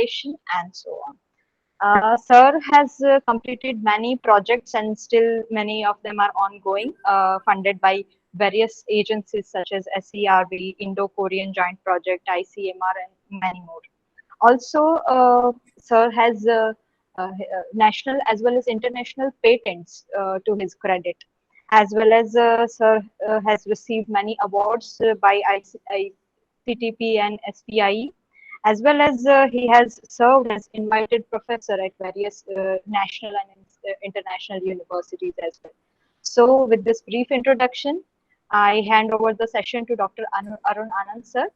innovation, and so on. Sir has completed many projects and still many of them are ongoing, funded by various agencies such as SERB, Indo-Korean Joint Project, ICMR, and many more. Also, Sir has national as well as international patents to his credit, as well as Sir has received many awards by ICTP and SPIE, as well as he has served as invited professor at various national and international universities as well. So, with this brief introduction, I hand over the session to Dr. Arun Anand, sir.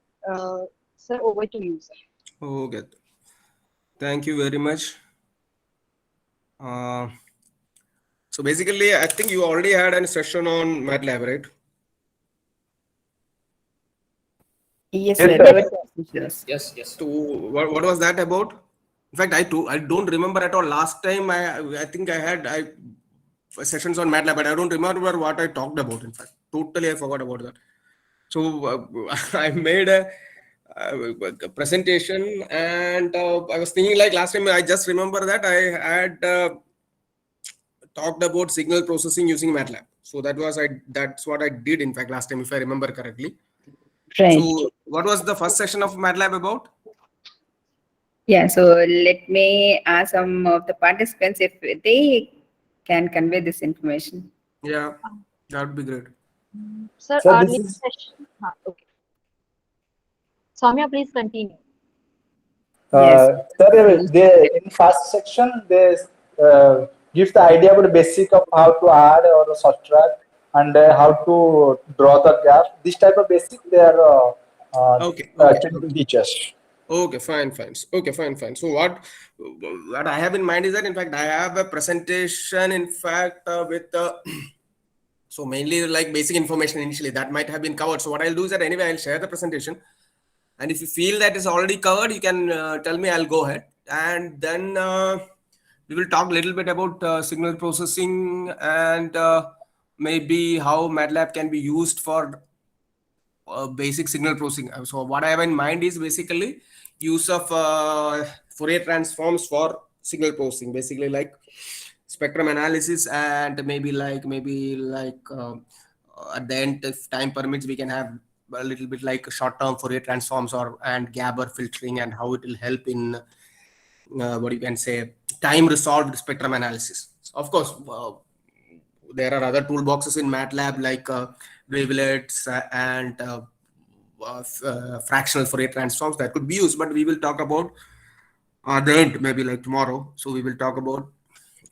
Sir, over to you, sir. Okay. Thank you very much. Uh, so basically, I think you already had a session on MATLAB, right? Yes, Yes, sir. sir. Yes. So what was that about? In fact, I don't remember at all. Last time I think I had sessions on MATLAB, but I don't remember what I talked about. In fact, totally I forgot about that. So I made a presentation, and I was thinking like last time. I just remember that I had talked about signal processing using MATLAB. So that's what I did. In fact, last time, if I remember correctly. Right. So what was the first session of MATLAB about? Yeah, so let me ask some of the participants if they can convey this information. Yeah, that would be great. Sir, Sir, our this next is session. Okay. Soumya, please continue. Yes. sir. In first section, they gives the idea about the basic of how to add or subtract and how to draw the graph. This type of basic they are Okay. teachers. Okay, fine. Okay, fine. So what I have in mind is that, in fact, I have a presentation, in fact, with so mainly like basic information initially that might have been covered. So what I'll do is that anyway, I'll share the presentation. And if you feel that is already covered, you can tell me, I'll go ahead. And then we will talk a little bit about signal processing and maybe how MATLAB can be used for basic signal processing. So what I have in mind is basically use of Fourier transforms for signal processing, basically like spectrum analysis, and maybe like at the end, if time permits, we can have a little bit like short-term Fourier transforms and Gabor filtering, and how it will help in what you can say time-resolved spectrum analysis. Of course, there are other toolboxes in MATLAB like wavelets and fractional Fourier transforms that could be used, but we will talk about the end, maybe like tomorrow. So we will talk about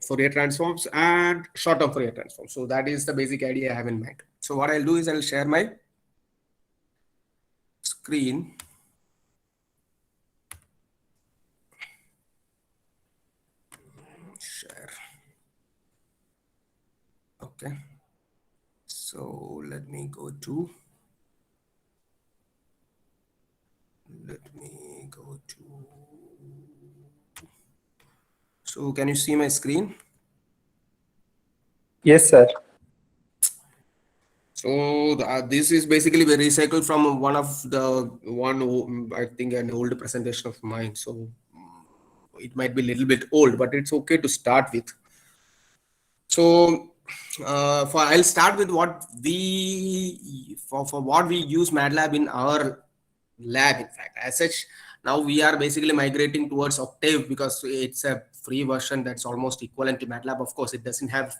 Fourier transforms and short-term Fourier transforms. So that is the basic idea I have in mind. So what I'll do is I'll share my screen. Share. Okay. So let me go to. So can you see my screen? Yes, sir. So this is basically recycled from one I think an old presentation of mine. So it might be a little bit old, but it's okay to start with. So I'll start with what what we use MATLAB in our lab. In fact, as such, now we are basically migrating towards Octave because it's a free version that's almost equivalent to MATLAB. Of course, it doesn't have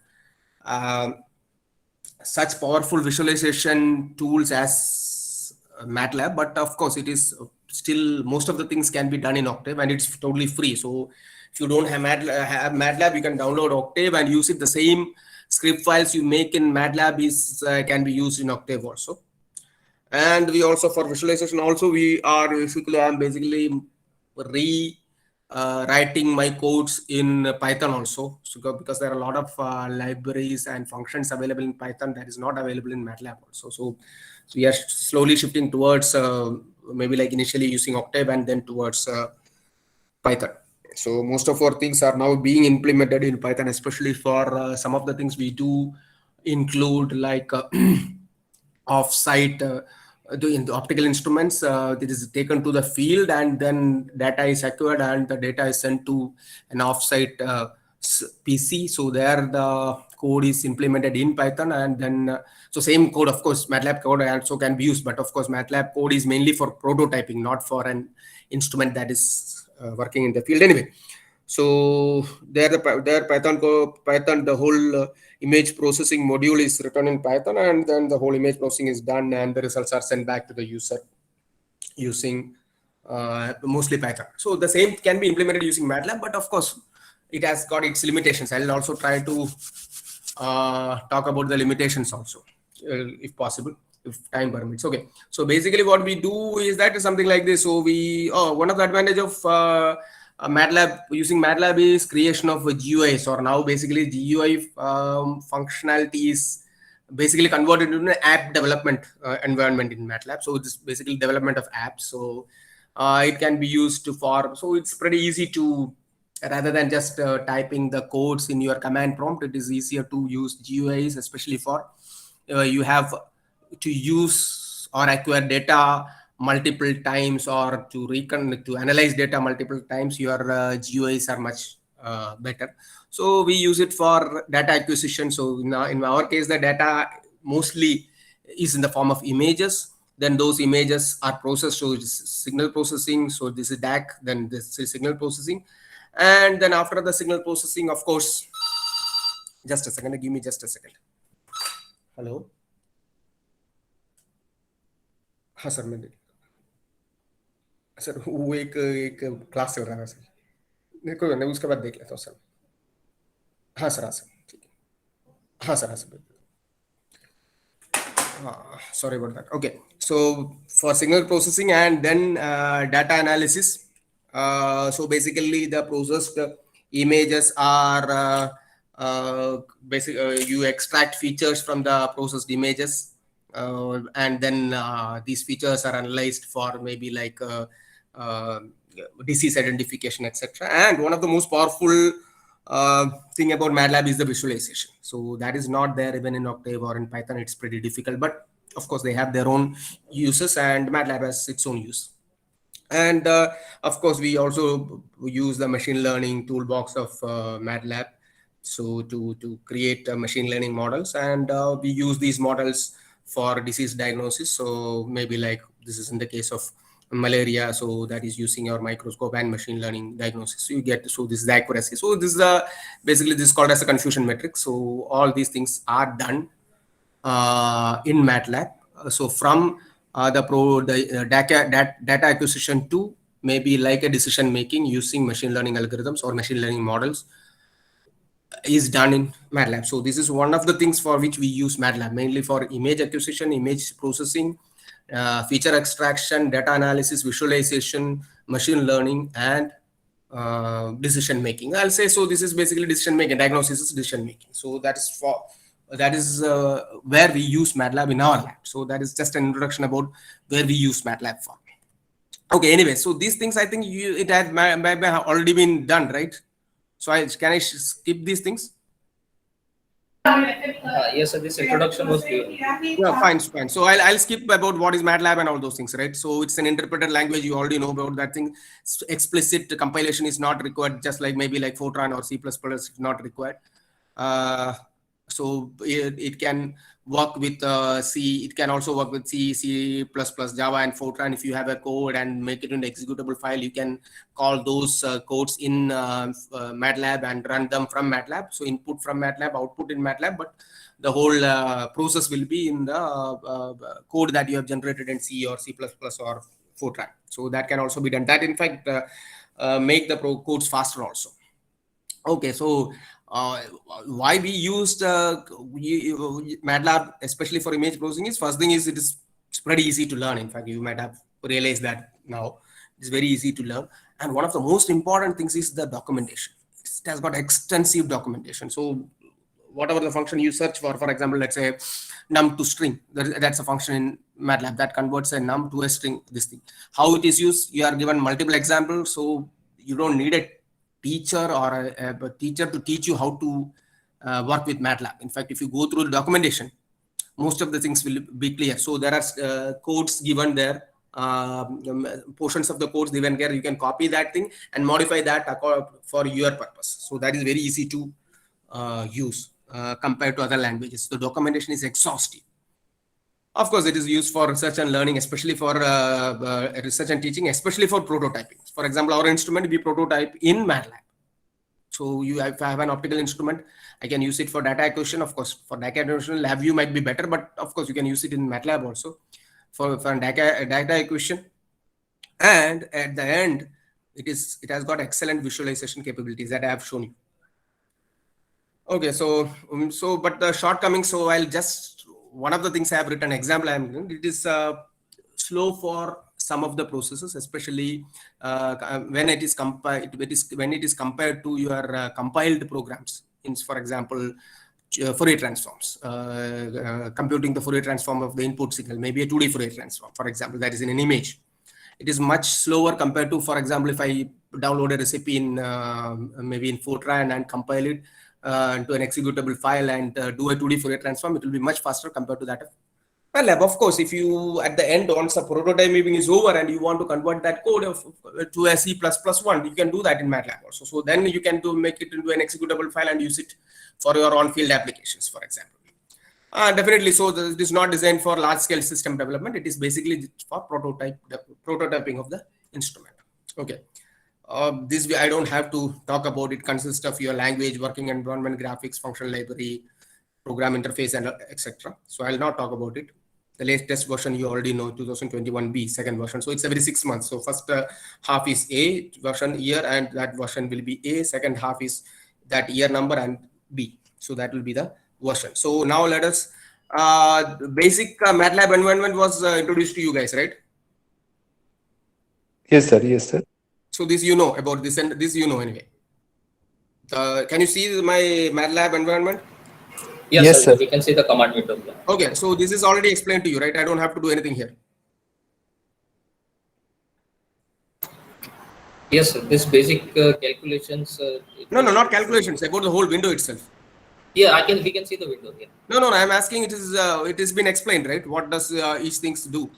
such powerful visualization tools as MATLAB, but of course it is still, most of the things can be done in Octave, and it's totally free. So if you don't have MATLAB, you can download Octave and use it. The same script files you make in MATLAB can be used in Octave also. And we also, for visualization also, I'm basically writing my codes in Python also, so because there are a lot of libraries and functions available in Python that is not available in MATLAB also. So we are slowly shifting towards maybe like initially using Octave and then towards Python. So most of our things are now being implemented in Python, especially for some of the things we do include like off-site in the optical instruments, it is taken to the field, and then data is acquired, and the data is sent to an offsite PC. So there the code is implemented in Python, and then so same code, of course, MATLAB code also can be used, but of course MATLAB code is mainly for prototyping, not for an instrument that is working in the field anyway. So there Python, the whole image processing module is written in Python, and then the whole image processing is done, and the results are sent back to the user using mostly Python. So the same can be implemented using MATLAB, but of course it has got its limitations. I'll also try to talk about the limitations also, if possible, if time permits. Okay, so basically what we do is that something like this. So one of the advantage of MATLAB, using MATLAB, is creation of GUIs, or now basically GUI functionality is basically converted into an app development environment in MATLAB. So it's basically development of apps. So it can be used for, so it's pretty easy to, rather than just typing the codes in your command prompt, it is easier to use GUIs, especially for you have to use or acquire data multiple times, or to analyze data multiple times. Your GUIs are much better. So we use it for data acquisition. So in our case, the data mostly is in the form of images. Then those images are processed. So it's signal processing. So this is DAC. Then this is signal processing. And then after the signal processing, of course, just a second. Give me just a second. Hello. हाँ sir, मैं sir वो एक class चल रहा है sir, मेरे को नहीं, उसके बाद देख लेता हूँ सर. हाँ सर, हाँ सर, ठीक है. हाँ सर, हाँ sir. Sorry about that. Okay, so for signal processing and then data analysis, so basically the processed images are basically you extract features from the processed images, and then these features are analyzed for maybe like disease identification, etc. And one of the most powerful thing about MATLAB is the visualization. So that is not there even in Octave or in Python. It's pretty difficult, but of course they have their own uses, and MATLAB has its own use. And of course we also use the machine learning toolbox of MATLAB, so to create machine learning models, and we use these models for disease diagnosis. So maybe like this is in the case of malaria, so that is using your microscope and machine learning diagnosis. So you get, so this is the accuracy. So this is basically this is called as a confusion metric. So all these things are done in MATLAB. So from data acquisition to maybe like a decision making using machine learning algorithms or machine learning models is done in MATLAB. So this is one of the things for which we use MATLAB, mainly for image acquisition, image processing, feature extraction, data analysis, visualization, machine learning, and decision making. I'll say, so this is basically decision making. Diagnosis is decision making. So that is where we use MATLAB in our lab. So that is just an introduction about where we use MATLAB for. Okay, anyway, so these things I think it had already been done, right? So can I skip these things? Yes, sir, this introduction was clear. Yeah, fine. So I'll skip about what is MATLAB and all those things, right? So it's an interpreted language. You already know about that thing. Explicit compilation is not required, just like maybe like Fortran or C++ is not required. So it can work with C. It can also work with C, C++, Java, and Fortran. If you have a code and make it an executable file, you can call those codes in MATLAB and run them from MATLAB. So input from MATLAB, output in MATLAB, but the whole process will be in the code that you have generated in C or C++ or Fortran. So that can also be done. That in fact make the codes faster also. Okay, so why we used MATLAB, especially for image processing, is first thing is it's pretty easy to learn. In fact, you might have realized that now. It's very easy to learn. And one of the most important things is the documentation. It has got extensive documentation. So whatever the function you search for example, let's say num to string, that's a function in MATLAB that converts a num to a string, this thing. How it is used, you are given multiple examples, so you don't need a teacher or a teacher to teach you how to work with MATLAB. In fact, if you go through the documentation, most of the things will be clear. So there are codes given there, portions of the codes given here. You can copy that thing and modify that for your purpose. So that is very easy to use compared to other languages. The documentation is exhaustive. Of course, it is used for research and learning, especially for research and teaching, especially for prototyping. For example, our instrument, we prototype in MATLAB. So if I have an optical instrument, I can use it for data acquisition. Of course, for data acquisition, LabVIEW might be better, but of course, you can use it in MATLAB also for data acquisition. And at the end, it has got excellent visualization capabilities that I have shown you. Okay, but the shortcomings. So I'll just, one of the things I have written example I'm doing, it is slow for some of the processes, especially when it is compared to your compiled programs. For example, Fourier transforms, computing the Fourier transform of the input signal, maybe a 2D Fourier transform, for example, that is in an image. It is much slower compared to, for example, if I download a recipe in maybe in Fortran and compile it into an executable file and do a 2D Fourier transform, it will be much faster compared to that of MATLAB. Of course, if you at the end, once the prototyping is over and you want to convert that code to a C++1, you can do that in MATLAB also. So then you can make it into an executable file and use it for your on-field applications, for example. Definitely. So it is not designed for large-scale system development. It is basically for prototyping of the instrument. Okay. This I don't have to talk about. It consists of your language, working environment, graphics, functional library, program interface, and etc. So I'll not talk about it. The latest version you already know, 2021B, second version. So it's every 6 months. So first half is A version year, and that version will be A. Second half is that year number and B. So that will be the version. So now let us, basic MATLAB environment was introduced to you guys, right? Yes, sir. Yes, sir. So this you know about this, and this you know anyway. Can you see my MATLAB environment? Yes, sir. We can see the command window. Okay, so this is already explained to you, right? I don't have to do anything here. Yes, sir. This basic calculations. No, not calculations. About the whole window itself. Yeah, we can see the window here. No. I'm asking. It has been explained, right? What does each things do?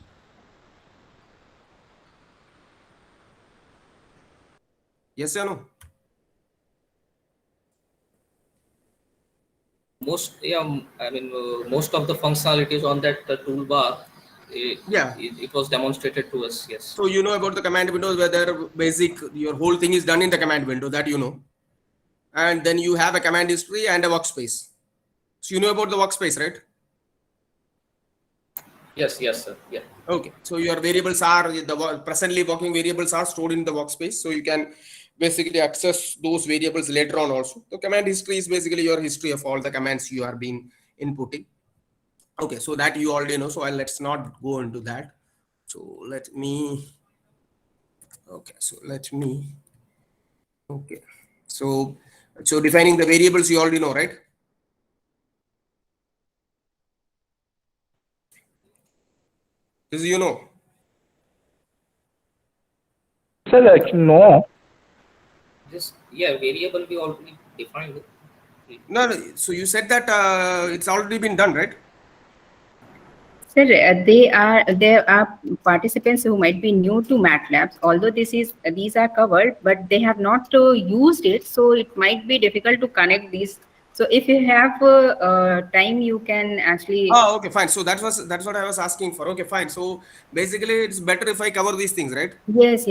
Yes or no? Most of the functionalities on that toolbar, it was demonstrated to us. Yes. So you know about the command windows, whether your whole thing is done in the command window, that you know, and then you have a command history and a workspace. So you know about the workspace, right? Yes, sir. Yeah. Okay. So your variables are presently working variables are stored in the workspace, so you can basically access those variables later on also. The command history is basically your history of all the commands you are being inputting. Okay, so that you already know. So let's not go into that. So let me. Okay, so defining the variables you already know, right? This you know. Sir, no. Variable we already defined. No. So you said that it's already been done, right? Sir, there are participants who might be new to MATLAB. Although these are covered, but they have not used it, so it might be difficult to connect these. So if you have time, you can actually. Oh, okay, fine. So that's what I was asking for. Okay, fine. So basically, it's better if I cover these things, right? Yes.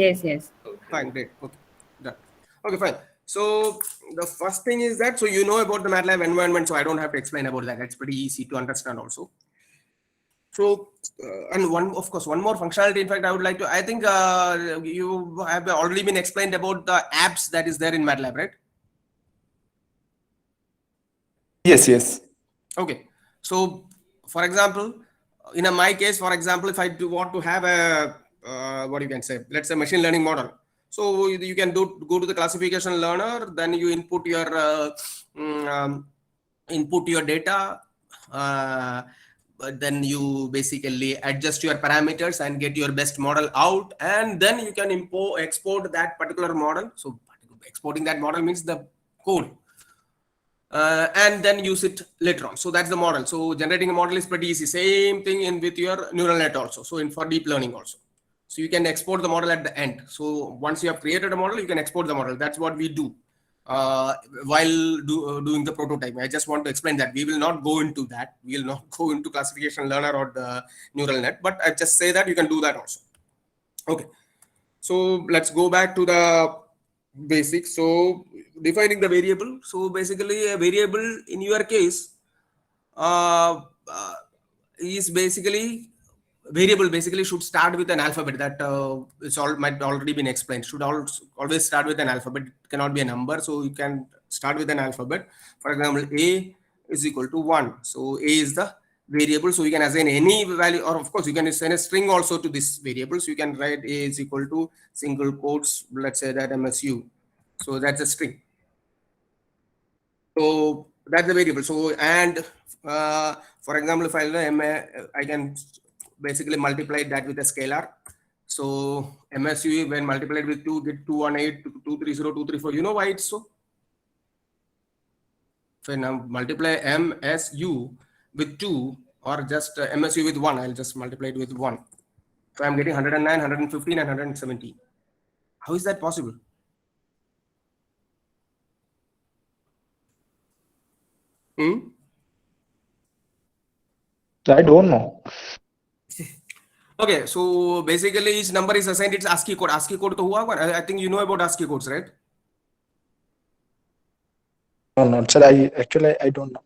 Fine, great. Okay, done. Okay, fine. So the first thing is that, so you know about the MATLAB environment, so I don't have to explain about that. It's pretty easy to understand also. So, and one more functionality. In fact, I think you have already been explained about the apps that is there in MATLAB, right? Yes. Okay. So, for example, in my case, for example, if I want to have a, let's say machine learning model. So you can go to the classification learner, then you input your data, then you basically adjust your parameters and get your best model out, and then you can export that particular model. So exporting that model means the code. and then use it later on. So that's the model. So generating a model is pretty easy. Same thing in with your neural net also. So in for deep learning also. So you can export the model at the end. So once you have created a model, you can export the model. That's what we do while doing the prototype. I just want to explain that we will not go into that. We will not go into classification learner or the neural net, but I just say that you can do that also. Okay. So let's go back to the basics. So defining the variable. So basically a variable in your case is basically variable basically should start with an alphabet that it's all might already been explained. Should always start with an alphabet. It cannot be a number. So you can start with an alphabet. For example, A is equal to 1. So A is the variable. So you can assign any value, or of course you can assign a string also to this variable. So you can write A is equal to single quotes, let's say that MSU. So that's a string. So that's the variable. So and for example, if I can basically multiply that with a scalar. So MSU when multiplied with 2 get 218, 230, 234. You know why it's so? So now multiply MSU with 2 or just MSU with 1. I'll just multiply it with 1. So I'm getting 109, 115 and 117. How is that possible? I don't know. Okay, so basically each number is assigned its ASCII code. ASCII code to hua? I think you know about ASCII codes, right? No, sir. I don't know.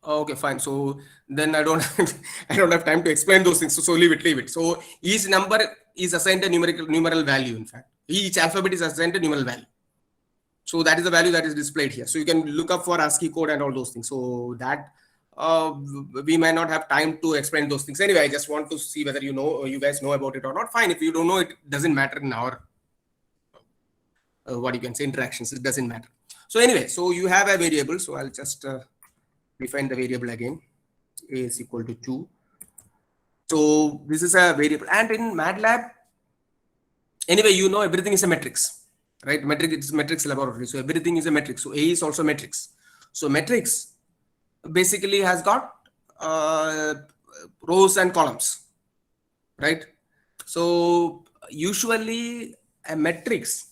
Okay, fine. So then I don't have time to explain those things. So leave it. So each number is assigned a numeral value. In fact, each alphabet is assigned a numeral value. So that is the value that is displayed here. So you can look up for ASCII code and all those things. So that we may not have time to explain those things. Anyway, I just want to see whether you guys know about it or not. Fine. If you don't know, it doesn't matter in our what you can say interactions. It doesn't matter. So anyway, so you have a variable. So I'll just define the variable again. A is equal to 2. So this is a variable, and in MATLAB, anyway, everything is a matrix, right? It's matrix laboratory. So everything is a matrix. So A is also matrix. So matrix basically has got rows and columns, right? So usually a matrix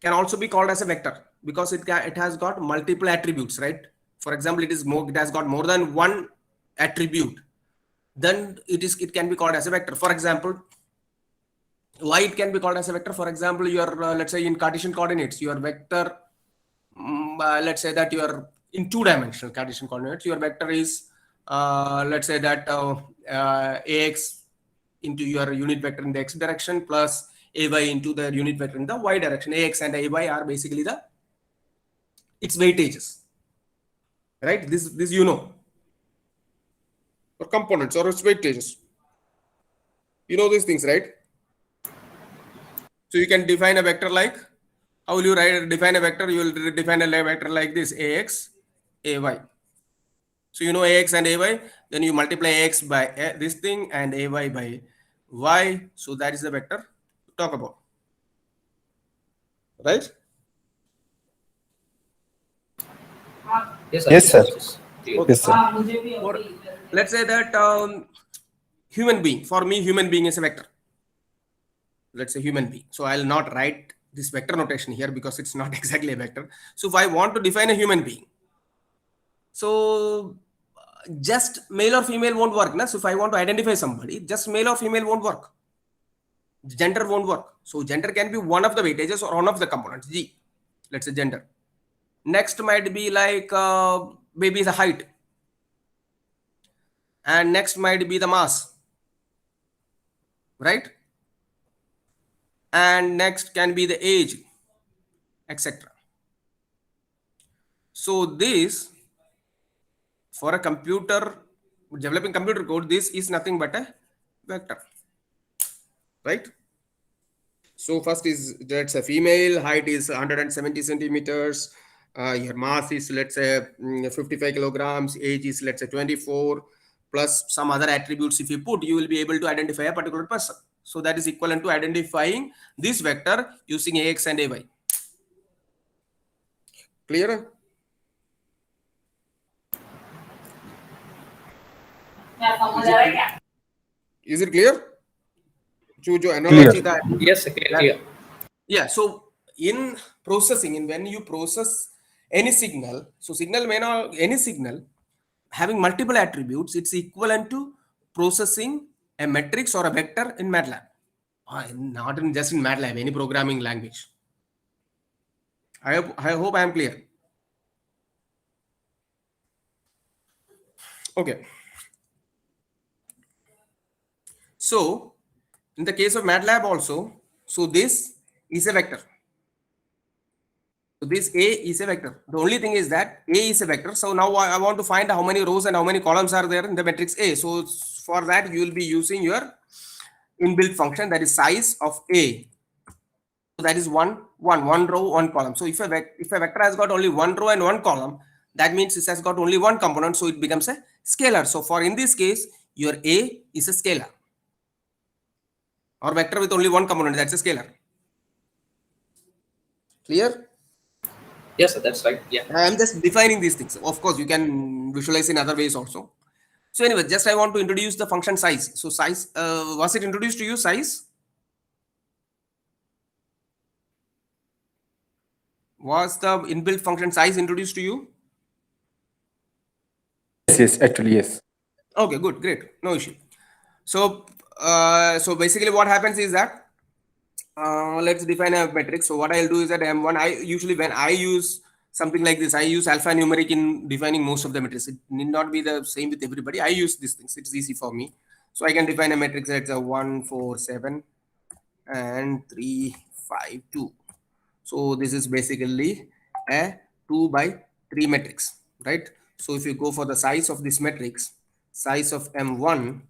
can also be called as a vector because it has got multiple attributes, right? For example, it has got more than one attribute. Then it can be called as a vector. For example, why it can be called as a vector? For example, your let's say in Cartesian coordinates, your vector, let's say that you are in 2-dimensional Cartesian coordinates, your vector is let's say that ax into your unit vector in the x direction plus ay into the unit vector in the y direction. Ax and ay are basically its weightages, right? This or components or its weightages. You know these things, right? So you can define a vector like, how will you define a vector? You will define a vector like this, ax, ay. So you know ax and ay, then you multiply ax by this thing and ay by y. So that is the vector to talk about, right? Yes, sir. Yes, sir. Okay. Yes, sir. Or let's say that human being, for me, human being is a vector. Let's say human being. So I'll not write this vector notation here because it's not exactly a vector. So if I want to define a human being, so just male or female won't work. So if I want to identify somebody, just male or female won't work. Gender won't work. So gender can be one of the weightages or one of the components, G. Let's say gender. Next might be like maybe the height. And next might be the mass, right? And next can be the age, etc. So this, for a computer, developing computer code, this is nothing but a vector, right? So first is that's a female, height is 170 centimeters, your mass is let's say 55 kilograms, age is let's say 24, plus some other attributes. If you put, you will be able to identify a particular person. So that is equivalent to identifying this vector using ax and ay. Clear? Is it clear? जो analogy था. Yes, clear. Yeah. So in processing, when you process any signal, so signal may not any signal having multiple attributes, it's equivalent to processing a matrix or a vector in MATLAB. Not in just in MATLAB, any programming language. I hope I am clear. Okay. So in the case of MATLAB also, so this is a vector. So this A is a vector. The only thing is that A is a vector. So now I want to find how many rows and how many columns are there in the matrix A. So for that you will be using your inbuilt function, that is size of A. So that is one row, one column. So if a vector has got only one row and one column, that means it has got only one component, so it becomes a scalar. So for in this case, your A is a scalar, or vector with only one component, that's a scalar. Clear? Yes, sir, that's right. Yeah. I'm just defining these things. Of course, you can visualize in other ways also. So anyway, just I want to introduce the function size. So size, was it introduced to you, size? Was the inbuilt function size introduced to you? Yes, actually, yes. Okay, good, great, no issue. So, so basically what happens is that, let's define a matrix. So what I'll do is that M1, I usually when I use something like this, I use alphanumeric in defining most of the matrices. It need not be the same with everybody. I use these things. It's easy for me. So I can define a matrix that's a 1, 4, 7 and 3, 5, 2. So this is basically a 2 by 3 matrix, right? So if you go for the size of this matrix, size of M1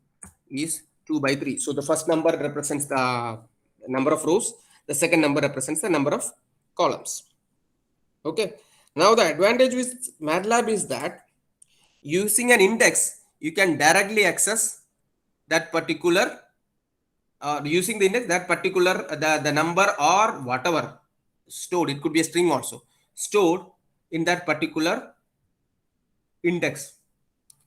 is 2 by 3. So the first number represents the number of rows, the second number represents the number of columns. Okay. Now the advantage with MATLAB is that using an index, you can directly access that particular, using the index, that particular, the number or whatever stored, it could be a string also, stored in that particular index.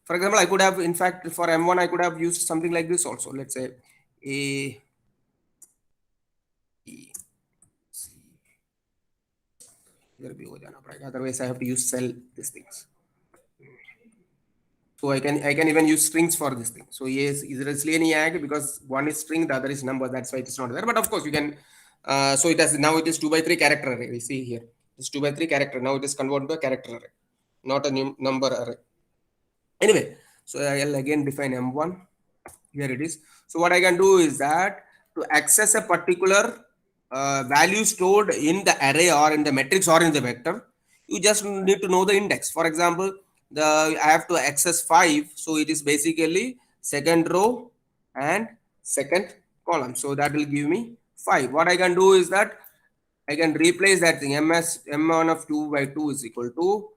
For example, I could have, in fact, for M1, I could have used something like this also. Let's say A, E, C. Otherwise, I have to use cell these things. So I can even use strings for this thing. So yes, either it's linear because one is string, the other is number. That's why it is not there. But of course, you can. So it has now it is 2 by 3 character array. We see here it's 2 by 3 character. Now it is converted to a character array, not a number array. Anyway, so I'll again define M1. Here it is. So what I can do is that to access a particular value stored in the array or in the matrix or in the vector, you just need to know the index. For example, I have to access 5, so it is basically second row and second column. So that will give me 5. What I can do is that I can replace that thing. M1 of 2 by 2 is equal to,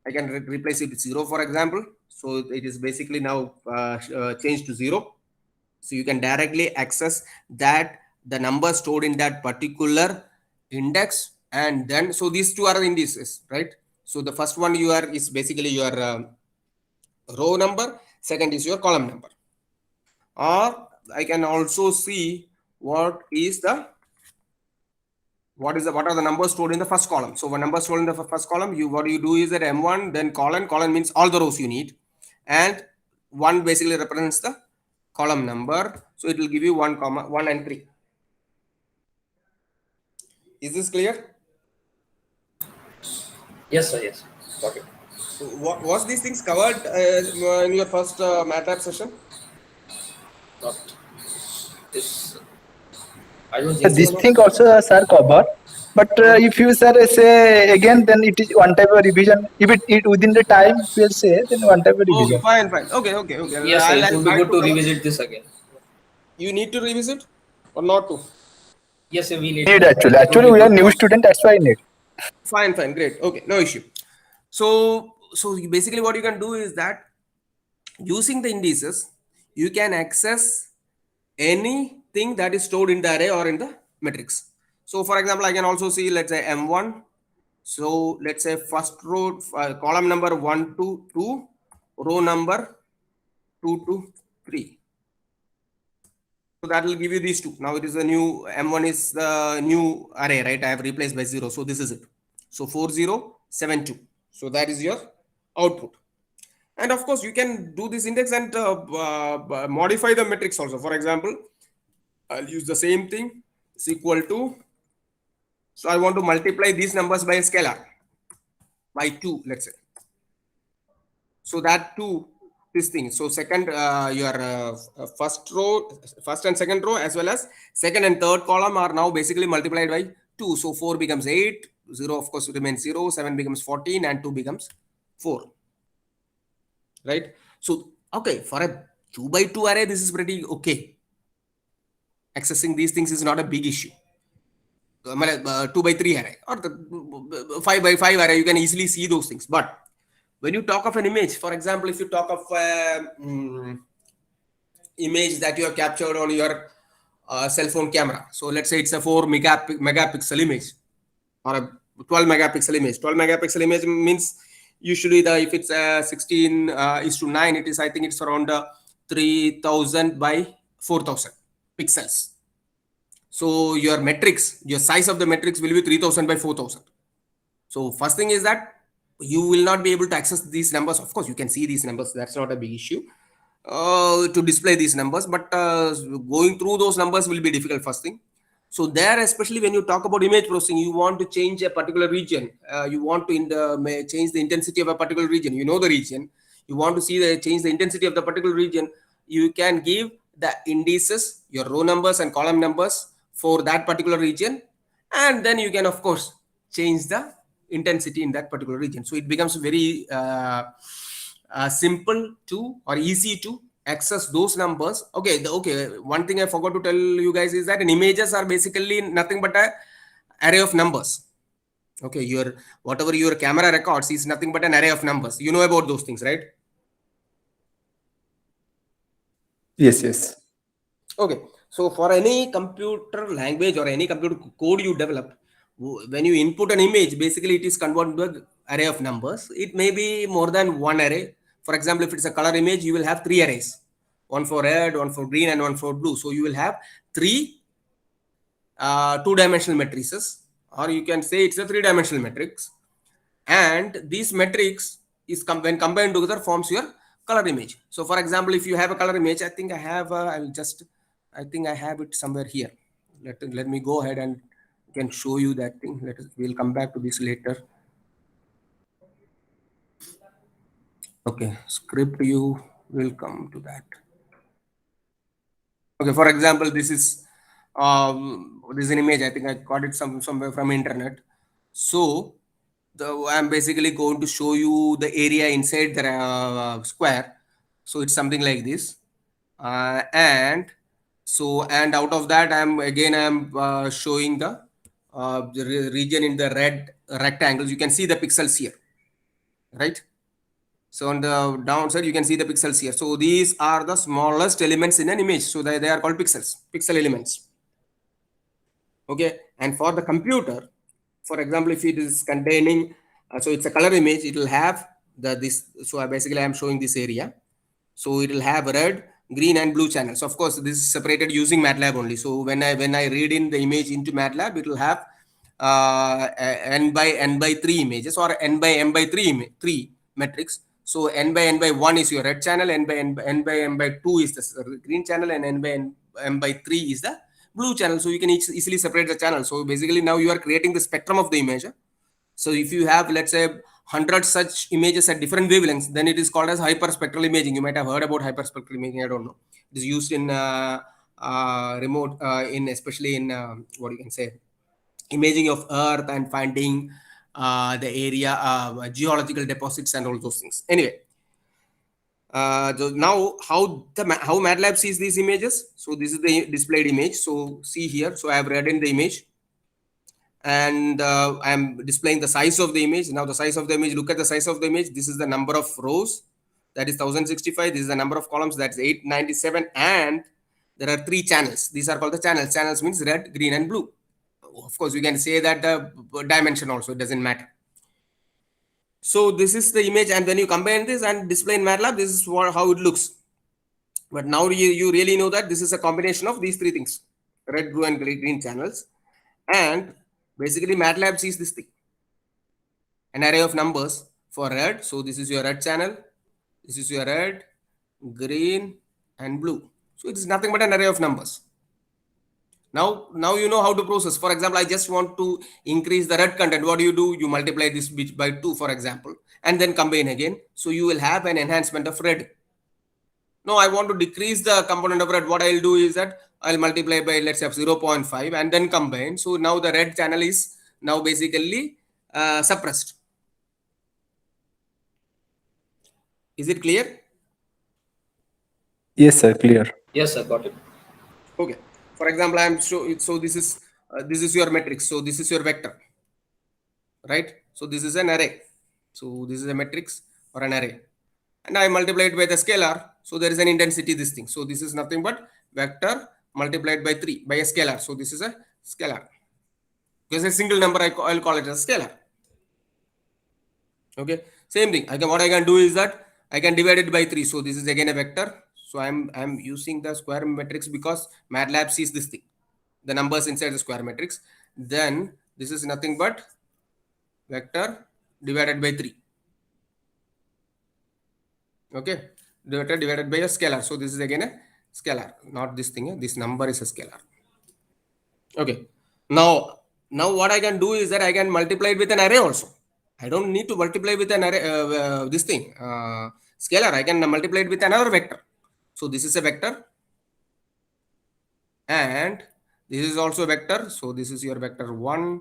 I can replace it with 0, for example. So it is basically now changed to 0. So you can directly access that the number stored in that particular index, and then so these two are indices, right? So the first one is basically your row number, second is your column number. Or I can also see what are the numbers stored in the first column. So one number stored in the first column, what you do is that M1, then colon means all the rows you need, and 1 basically represents the column number. So it will give you 1, 1 and 3. Is this clear? Yes, sir. Yes. Got it. So was these things covered in your first MATLAB session? Not this. I don't think This so. thing also sir cover, but if you sir say again, then it is one type of revision. If it within the time we'll say, then one type of revision. Okay, fine. Okay. Yes, sir. It would be good to revisit this again. You need to revisit or not to? Yes, sir, we need. Actually, we are new student. That's why I need. Fine, great. Okay, no issue. So basically what you can do is that using the indices, you can access anything that is stored in the array or in the matrix. So for example, I can also see, let's say M1. So let's say first row, column number 1 to 2, row number 2 to 3. So that will give you these two. Now it is a new M1 is the new array, right? I have replaced by 0. So this is it. So 4072. So that is your output. And of course, you can do this index and modify the matrix also. For example, I'll use the same thing. It's equal to. So I want to multiply these numbers by a scalar by 2, let's say. So that 2, this thing. So second, your first and second row, as well as second and third column are now basically multiplied by 2. So 4 becomes 8, 0 of course remains 0, 7 becomes 14, and 2 becomes 4. Right? So, okay, for a 2 by 2 array, this is pretty okay. Accessing these things is not a big issue. 2 by 3 array or the 5 by 5 array, you can easily see those things. But when you talk of an image, for example, if you talk of image that you have captured on your cell phone camera, so let's say it's a 4 megapixel image or a 12 megapixel image. 12 megapixel image means usually if it's 16:9, it is, I think it's around 3000 by 4000 pixels. So your matrix, your size of the matrix will be 3000 by 4000. So first thing is that you will not be able to access these numbers. Of course, you can see these numbers. That's not a big issue to display these numbers, but going through those numbers will be difficult first thing. So there, especially when you talk about image processing, you want to change a particular region. You want to change the intensity of a particular region. You know the region. You want to see change the intensity of the particular region. You can give the indices, your row numbers and column numbers for that particular region, and then you can of course change the intensity in that particular region. So it becomes very simple to or easy to access those numbers. Okay, one thing I forgot to tell you guys is that images are basically nothing but an array of numbers. Okay, whatever your camera records is nothing but an array of numbers. You know about those things, right? Yes. Okay, so for any computer language or any computer code you develop, when you input an image, basically it is converted to an array of numbers. It may be more than one array. For example, if it's a color image, you will have 3 arrays, one for red, one for green, and one for blue. So you will have 3 2-dimensional matrices, or you can say it's a 3-dimensional matrix. And these matrix is when combined together forms your color image. So for example, if you have a color image, I think I have it somewhere here. Let me go ahead and can show you that thing. We'll come back to this later. Okay, script view will come to that. Okay, for example, this is an image. I think I got it somewhere from internet. So I'm basically going to show you the area inside the square. So it's something like this, and out of that I'm showing the region in the red rectangles. You can see the pixels here, right? So on the downside, you can see the pixels here. So these are the smallest elements in an image. So they are called pixel elements. Okay. And for the computer, for example, if it is containing, so it's a color image, it will have this. So basically I'm showing this area. So it will have red, green, and blue channels. Of course, this is separated using MATLAB only. So when I read in the image into MATLAB, it will have n by 3 images, or n by 3 metrics. So n by 1 is your red channel, n by 2 is the green channel, and n by 3 is the blue channel. So you can easily separate the channel. So basically now you are creating the spectrum of the image. So if you have, let's say, 100 such images at different wavelengths, then it is called as hyperspectral imaging. You might have heard about hyperspectral imaging. I don't know. It is used in remote, especially in what you can say, imaging of Earth and finding the area, geological deposits and all those things. Anyway, so now how MATLAB sees these images. So this is the displayed image. So see here. So I have read in the image, and I'm displaying the size of the image. Now the size of the image, look at the size of the image. This is the number of rows, that is 1065. This is the number of columns, that's 897. And there are 3 channels. These are called the channels. Channels means red, green, and blue. Of course, you can say that the dimension also, it doesn't matter. So this is the image, and when you combine this and display in MATLAB, this is how it looks. But now you really know that this is a combination of these three things: red, blue, and green channels. And basically MATLAB sees this thing, an array of numbers for red. So this is your red channel, this is your red, green, and blue. So it is nothing but an array of numbers. Now you know how to process. For example, I just want to increase the red content. What do? You multiply this bit by 2, for example, and then combine again. So you will have an enhancement of red. Now I want to decrease the component of red. What I'll do is that I'll multiply by, let's say, 0.5 and then combine. So now the red channel is now basically suppressed. Is it clear? Yes, sir. Clear. Yes, sir. Got it. Okay. For example, so this is your matrix. So this is your vector, right? So this is an array. So this is a matrix or an array, and I multiply it by the scalar. So there is an intensity, this thing. So this is nothing but vector multiplied by 3 by a scalar. So this is a scalar. Because a single number, I'll call it a scalar. Okay. Same thing. What I can do is that I can divide it by 3. So this is again a vector. So I'm using the square matrix because MATLAB sees this thing, the numbers inside the square matrix. Then this is nothing but vector divided by 3. Okay, vector divided by a scalar. So this is again a scalar, not this thing. This number is a scalar. Okay. Now what I can do is that I can multiply it with an array also. I don't need to multiply with an array, this thing, scalar. I can multiply it with another vector. So this is a vector, and this is also a vector. So this is your vector 1,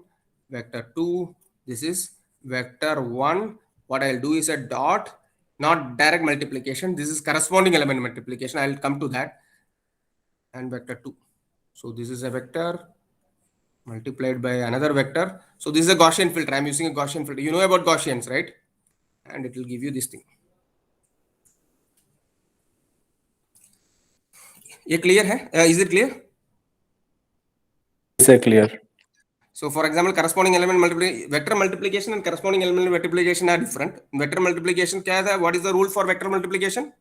vector 2. This is vector 1. What I'll do is a dot, not direct multiplication. This is corresponding element multiplication. I'll come to that. And vector 2. So this is a vector multiplied by another vector. So this is a Gaussian filter. I'm using a Gaussian filter. You know about Gaussians, right? And it will give you this thing. Is it clear? Is it clear? Yes, sir. Clear. So for example, corresponding element vector multiplication and corresponding element multiplication are different. Vector multiplication, what is the rule for vector multiplication?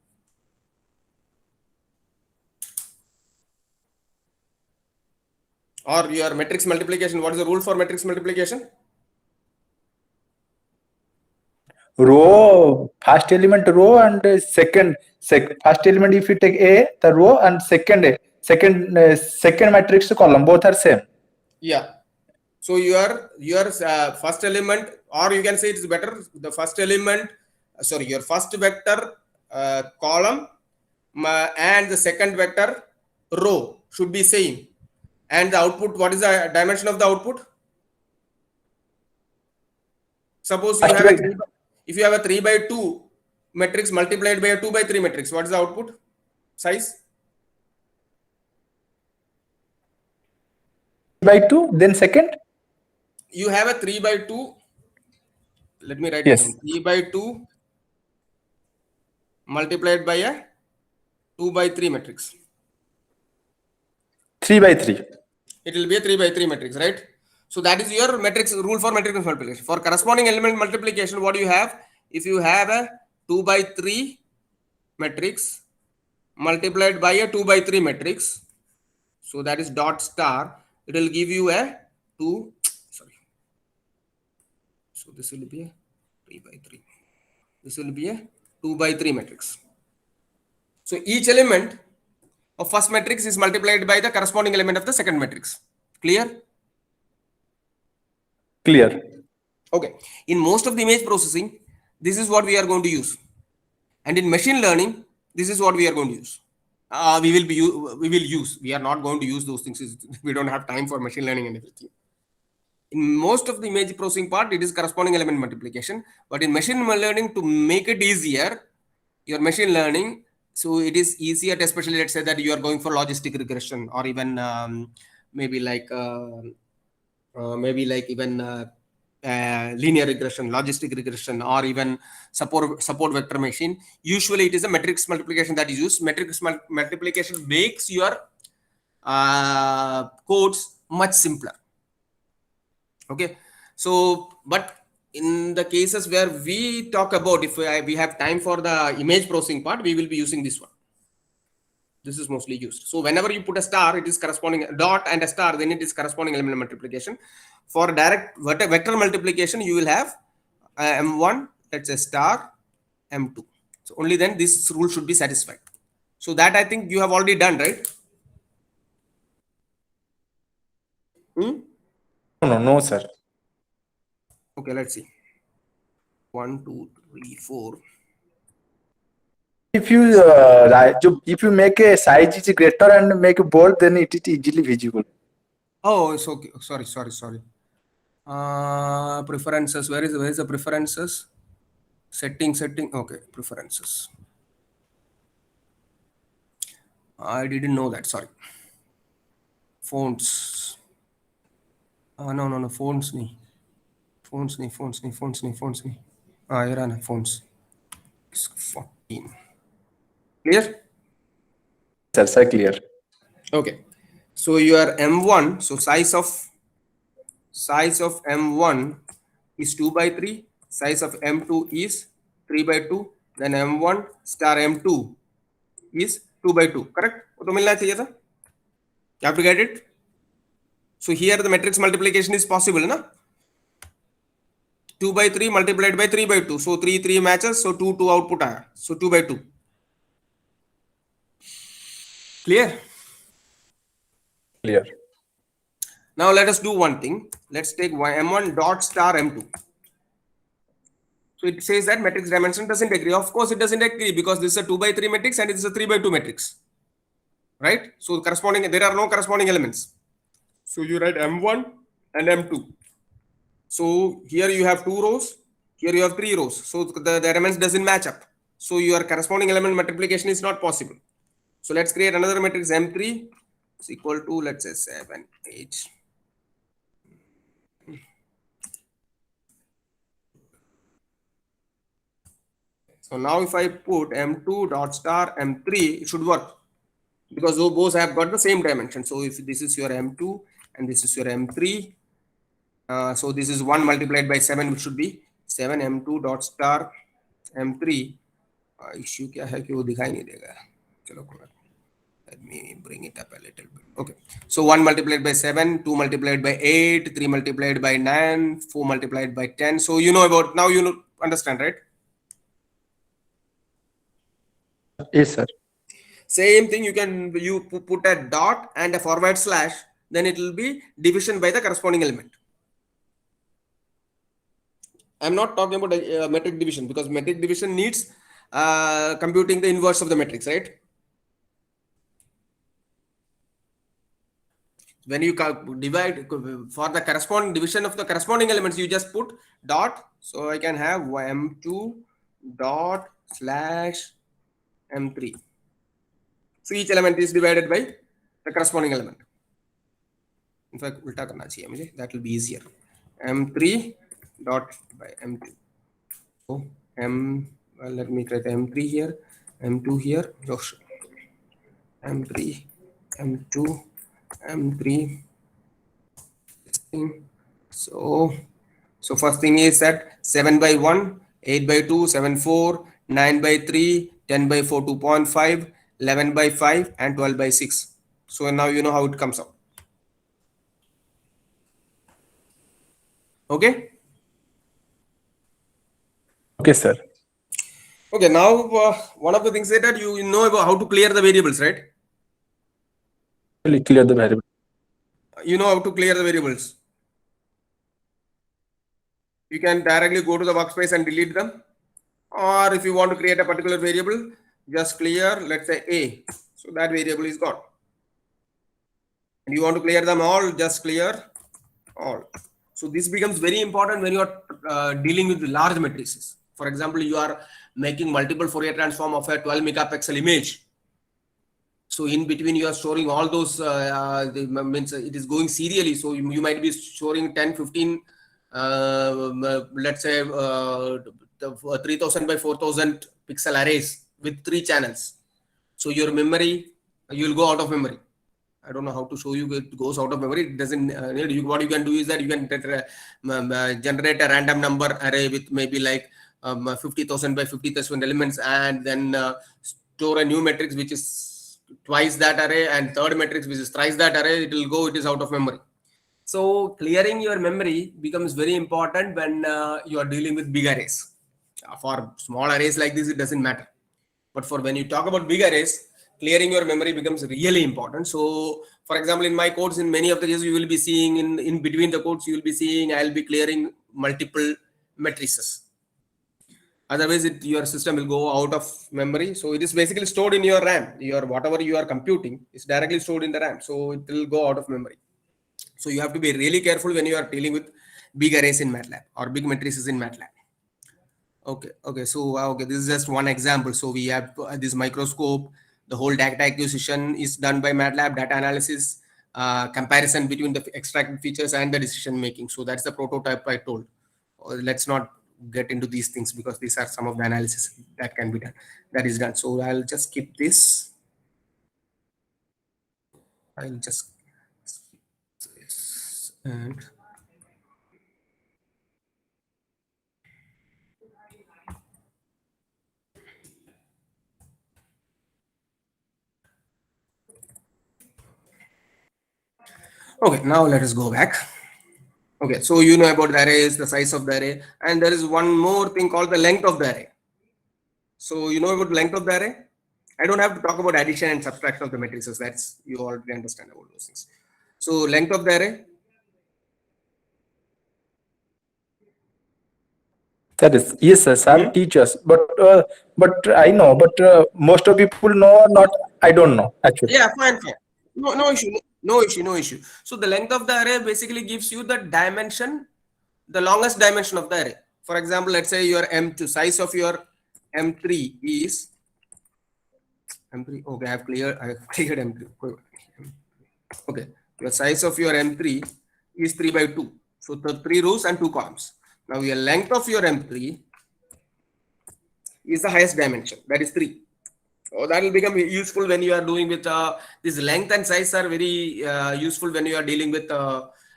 Or your matrix multiplication, what is the rule for matrix multiplication? Row, first element row, and second first element, if you take A, the row, and second matrix column, both are same. Yeah. So your first element, or you can say it's better, the first element, your first vector column and the second vector row should be same. And the output, what is the dimension of the output? Suppose you have if you have a 3 by 2 matrix multiplied by a 2 by 3 matrix, what is the output size? By 2, then second? You have a 3 by 2. Let me write Yes. it down. 3 by 2 multiplied by a 2 by 3 matrix. 3 by 3. It will be a 3 by 3 matrix, right? So that is your matrix rule for matrix multiplication. For corresponding element multiplication, what do you have? If you have a 2 by 3 matrix multiplied by a 2 by 3 matrix, so that is dot star, it will give you a 2. Sorry. So this will be a 3 by 3. This will be a 2 by 3 matrix. So each element of first matrix is multiplied by the corresponding element of the second matrix. Clear? Clear. Okay. In most of the image processing, this is what we are going to use. And in machine learning, this is what we are going to use. We will use. We are not going to use those things. We don't have time for machine learning and everything. In most of the image processing part, it is corresponding element multiplication. But in machine learning, to make it easier, your machine learning, so it is easier, especially let's say that you are going for logistic regression, or even maybe like linear regression, logistic regression, or even support vector machine. Usually it is a matrix multiplication that is used. Matrix multiplication makes your codes much simpler. Okay. So, but in the cases where we talk about, if we have time for the image processing part, we will be using this one. This is mostly used. So whenever you put a star, it is corresponding a dot and a star, then it is corresponding element multiplication. For direct vector multiplication, you will have M1, let's say star, M2. So only then this rule should be satisfied. So that I think you have already done, right? No, sir. Okay, let's see. 1, 2, 3, 4. If you if you make a size is greater and make a bold, then it is easily visible. Oh, it's okay. Sorry. Preferences. Where is the preferences? Setting. Okay, preferences. I didn't know that. Sorry. Fonts. No. Fonts. Fonts. Here are fonts. 14. Clear? Sir, clear. Okay. So your M1. So size of M1 is 2 by 3. Size of M2 is 3 by 2. Then M1 star M2 is 2 by 2. Correct? तो मिलना चाहिए था. You have to get it. So here the matrix multiplication is possible, na? 2 by 3 multiplied by 3 by 2. So 3 matches. So 2 output आया. So 2 by 2. Clear? Clear. Now let us do one thing. Let's take M1 dot star M2. So it says that matrix dimension doesn't agree. Of course, it doesn't agree because this is a 2 by 3 matrix and it is a 3 by 2 matrix. Right? So there are no corresponding elements. So you write M1 and M2. So here you have 2 rows. Here you have 3 rows. So the elements doesn't match up. So your corresponding element multiplication is not possible. So let's create another matrix M3 is equal to, let's say, 7, 8. So now if I put M2 dot star M3, it should work because those have got the same dimension. So if this is your M2 and this is your M3, so this is 1 multiplied by 7, which should be 7 M2 dot star M3. Issue क्या है कि वो दिखाई नहीं देगा. चलो, let me bring it up a little bit. Okay. So 1 multiplied by 7, 2 multiplied by 8, 3 multiplied by 9, 4 multiplied by 10. So you know about, now you understand, right? Yes, sir. Same thing, you put a dot and a forward slash, then it will be division by the corresponding element. I'm not talking about metric division because metric division needs computing the inverse of the matrix, right? When you divide for the corresponding division of the corresponding elements, you just put dot. So I can have M2 dot slash M3. So each element is divided by the corresponding element. In fact, that will be easier. M3 dot by M2. So let me create M3 here, M2 here, M3, M2, M3. So first thing is that 7 by 1, 8 by 2, 7, 4, 9 by 3, 10 by 4, 2.5, 11 by 5, and 12 by 6. So now you know how it comes out. Okay? Okay, sir. Okay, now one of the things is that you know about how to clear the variables, right? Clear the variable. You know how to clear the variables. You can directly go to the workspace and delete them. Or if you want to create a particular variable, just clear, let's say A. So that variable is gone. And you want to clear them all, just clear all. So this becomes very important when you are dealing with large matrices. For example, you are making multiple Fourier transform of a 12 megapixel image. So in between you are storing all those, means it is going serially. So you might be storing 10, 15, let's say 3000 by 4000 pixel arrays with 3 channels. So your memory, you will go out of memory. I don't know how to show you, it goes out of memory. It doesn't need, what you can do is that you can generate a random number array with maybe like 50,000 by 50,000 elements and then store a new matrix which is twice that array, and third matrix which is thrice that array, it will go, it is out of memory. So clearing your memory becomes very important when you are dealing with big arrays. For small arrays like this, it doesn't matter. But for when you talk about big arrays, clearing your memory becomes really important. So for example, in my codes, in many of the cases, you will be seeing in between the codes, you will be seeing I'll be clearing multiple matrices. Otherwise, your system will go out of memory. So it is basically stored in your RAM. Your whatever you are computing is directly stored in the RAM. So it will go out of memory. So you have to be really careful when you are dealing with big arrays in MATLAB or big matrices in MATLAB. Okay. So this is just one example. So we have this microscope. The whole data acquisition is done by MATLAB, data analysis, comparison between the extracted features and the decision making. So that's the prototype I told. Let's not get into these things because these are some of the analysis that can be done. That is done. So I'll just skip this. I'll just skip this and okay, now let us go back. Okay, so you know about the arrays, the size of the array, and there is one more thing called the length of the array. So you know about the length of the array? I don't have to talk about addition and subtraction of the matrices. That's, you already understand about those things. So length of the array? That is, yes, sir. Some teachers, but I know, but most of people know or not. I don't know actually. Yeah, fine. No issue. So the length of the array basically gives you the dimension, the longest dimension of the array. For example, let's say your M2 size of your M3 is M3. Okay, I have cleared M3. Okay, your size of your M3 is 3 by 2. So the 3 rows and 2 columns. Now your length of your M3 is the highest dimension, that is 3. So that will become useful when you are doing with this length and size are very useful when you are dealing with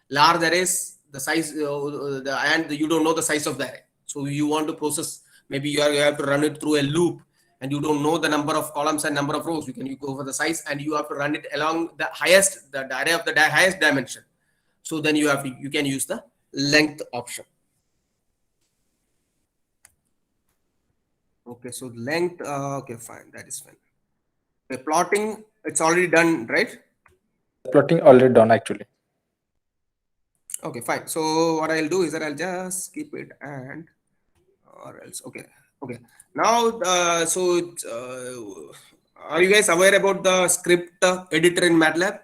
large arrays. The size and you don't know the size of the array. So you want to process, maybe you have to run it through a loop and you don't know the number of columns and number of rows. You go for the size and you have to run it along the highest, the array of the highest dimension. So then you can use the length option. Okay, so length, okay, fine, that is fine. The plotting, it's already done, right? Plotting already done actually. Okay, fine. So what I'll do is that I'll just skip it and, or else, okay. Now, are you guys aware about the script editor in MATLAB?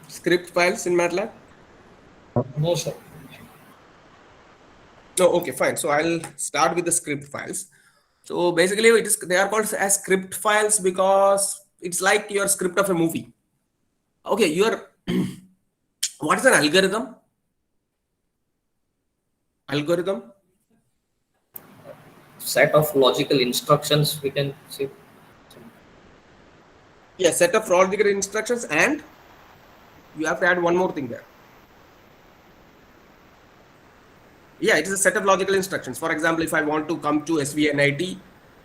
Script files in MATLAB? No, sir. No, okay, fine. So I'll start with the script files. So basically, they are called as script files because it's like your script of a movie. Okay, what is an algorithm? Algorithm? Set of logical instructions, we can say. Yeah, set of logical instructions, and you have to add one more thing there. Yeah, it is a set of logical instructions. For example, if I want to come to SVNIT,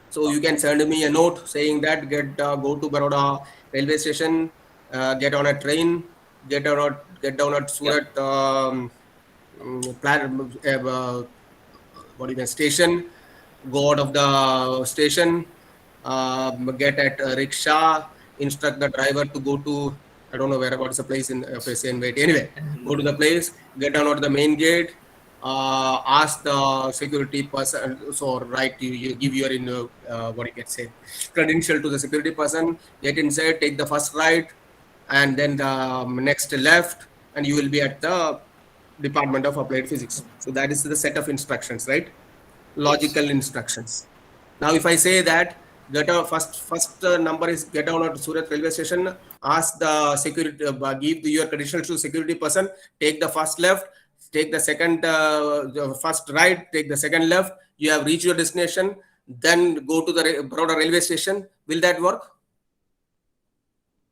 so you can send me a note saying that go to Baroda railway station, get on a train, get down at Surat station, go out of the station, get at a rickshaw, instruct the driver to go to, I don't know whereabouts the place in SVNIT. Anyway, go to the place, get down at the main gate, ask the security person, so right, you give your credential to the security person, get inside, take the first right, and then the next left, and you will be at the Department of Applied Physics. So that is the set of instructions, right? Logical instructions. Now, if I say that first number is get down at Surat railway station, ask the security, give your credentials to security person, take the first left, take the second, the first right, take the second left, you have reached your destination, then go to the Baroda railway station. Will that work?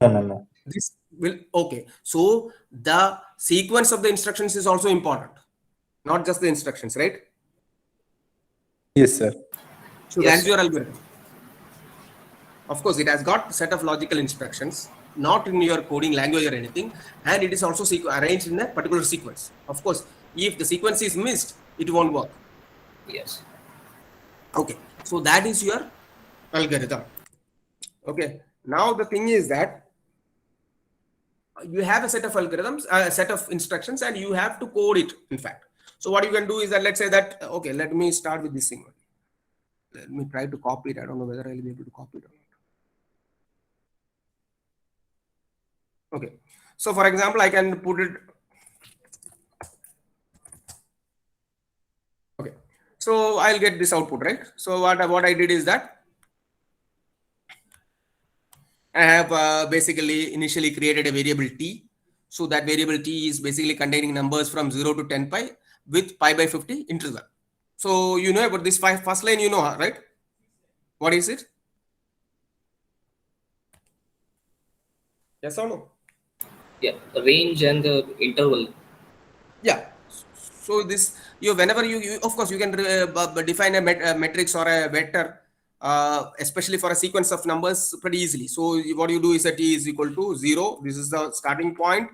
No. This will, okay. So the sequence of the instructions is also important, not just the instructions, right? Yes, sir. So Yes, that's your algorithm. Of course, it has got set of logical instructions, not in your coding language or anything, and it is also arranged in a particular sequence. Of course, if the sequence is missed, it won't work. yes. Okay, so that is your algorithm. Okay, now the thing is that you have a set of algorithms, a set of instructions, and you have to code it, in fact. So what you can do is that, let's say that, okay, let me start with this thing. Let me try to copy it. I don't know whether I'll be able to copy it or not. Okay, so for example, I can put it. Okay, so I'll get this output, right? So what I did is that I have basically initially created a variable t. So that variable t is basically containing numbers from 0 to 10 pi with pi by 50 interval. So you know about this first line, you know, right? What is it? Yes or no? Yeah, the range and the interval. Yeah. So this, whenever you of course you can define a matrix or a vector, especially for a sequence of numbers, pretty easily. So what you do is that t is equal to 0. This is the starting point.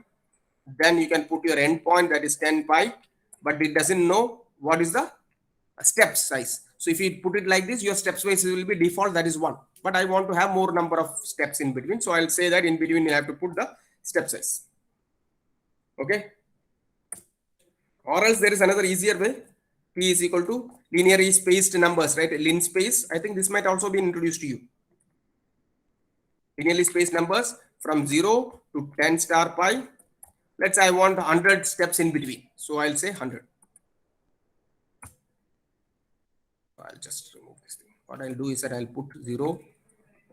Then you can put your end point, that is 10 pi, but it doesn't know what is the step size. So if you put it like this, your step size will be default, that is 1. But I want to have more number of steps in between. So I'll say that in between you have to put the step size. Okay. Or else there is another easier way. T is equal to linearly spaced numbers, right? Lin space. I think this might also be introduced to you. Linearly spaced numbers from 0 to 10 star pi. Let's say I want 100 steps in between. So I'll say 100. I'll just remove this thing. What I'll do is that I'll put 0,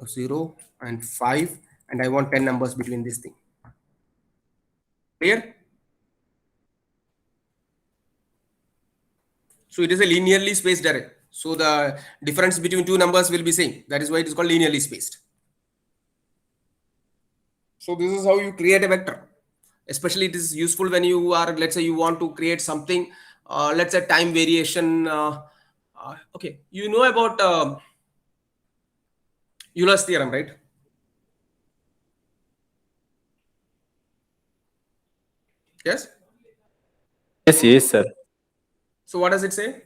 0 and 5, and I want 10 numbers between this thing. Clear? So it is a linearly spaced array. So the difference between two numbers will be same. That is why it is called linearly spaced. So this is how you create a vector. Especially it is useful when you are, let's say you want to create something, let's say time variation. Okay, you know about Euler's theorem, right? Yes? Yes, sir. So what does it say?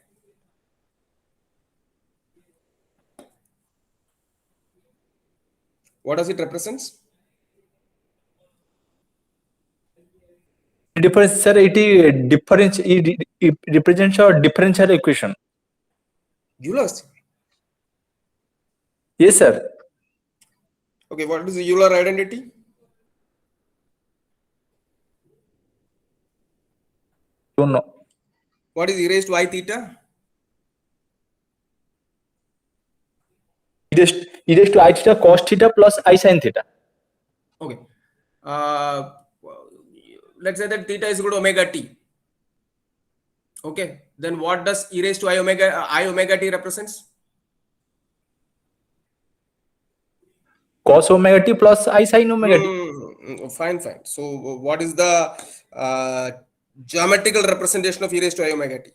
What does it represents? Difference, sir. It represents a differential equation. Euler's. Yes, sir. Okay, what is the Euler identity? Don't know. What is e raised to I theta? E raised to I theta cos theta plus I sin theta. Okay. Let's say that theta is equal to omega t. Okay. Then what does e raised to I omega t represents? Cos omega t plus I sin omega t. Fine. So what is the geometrical representation of e raised to I omega t?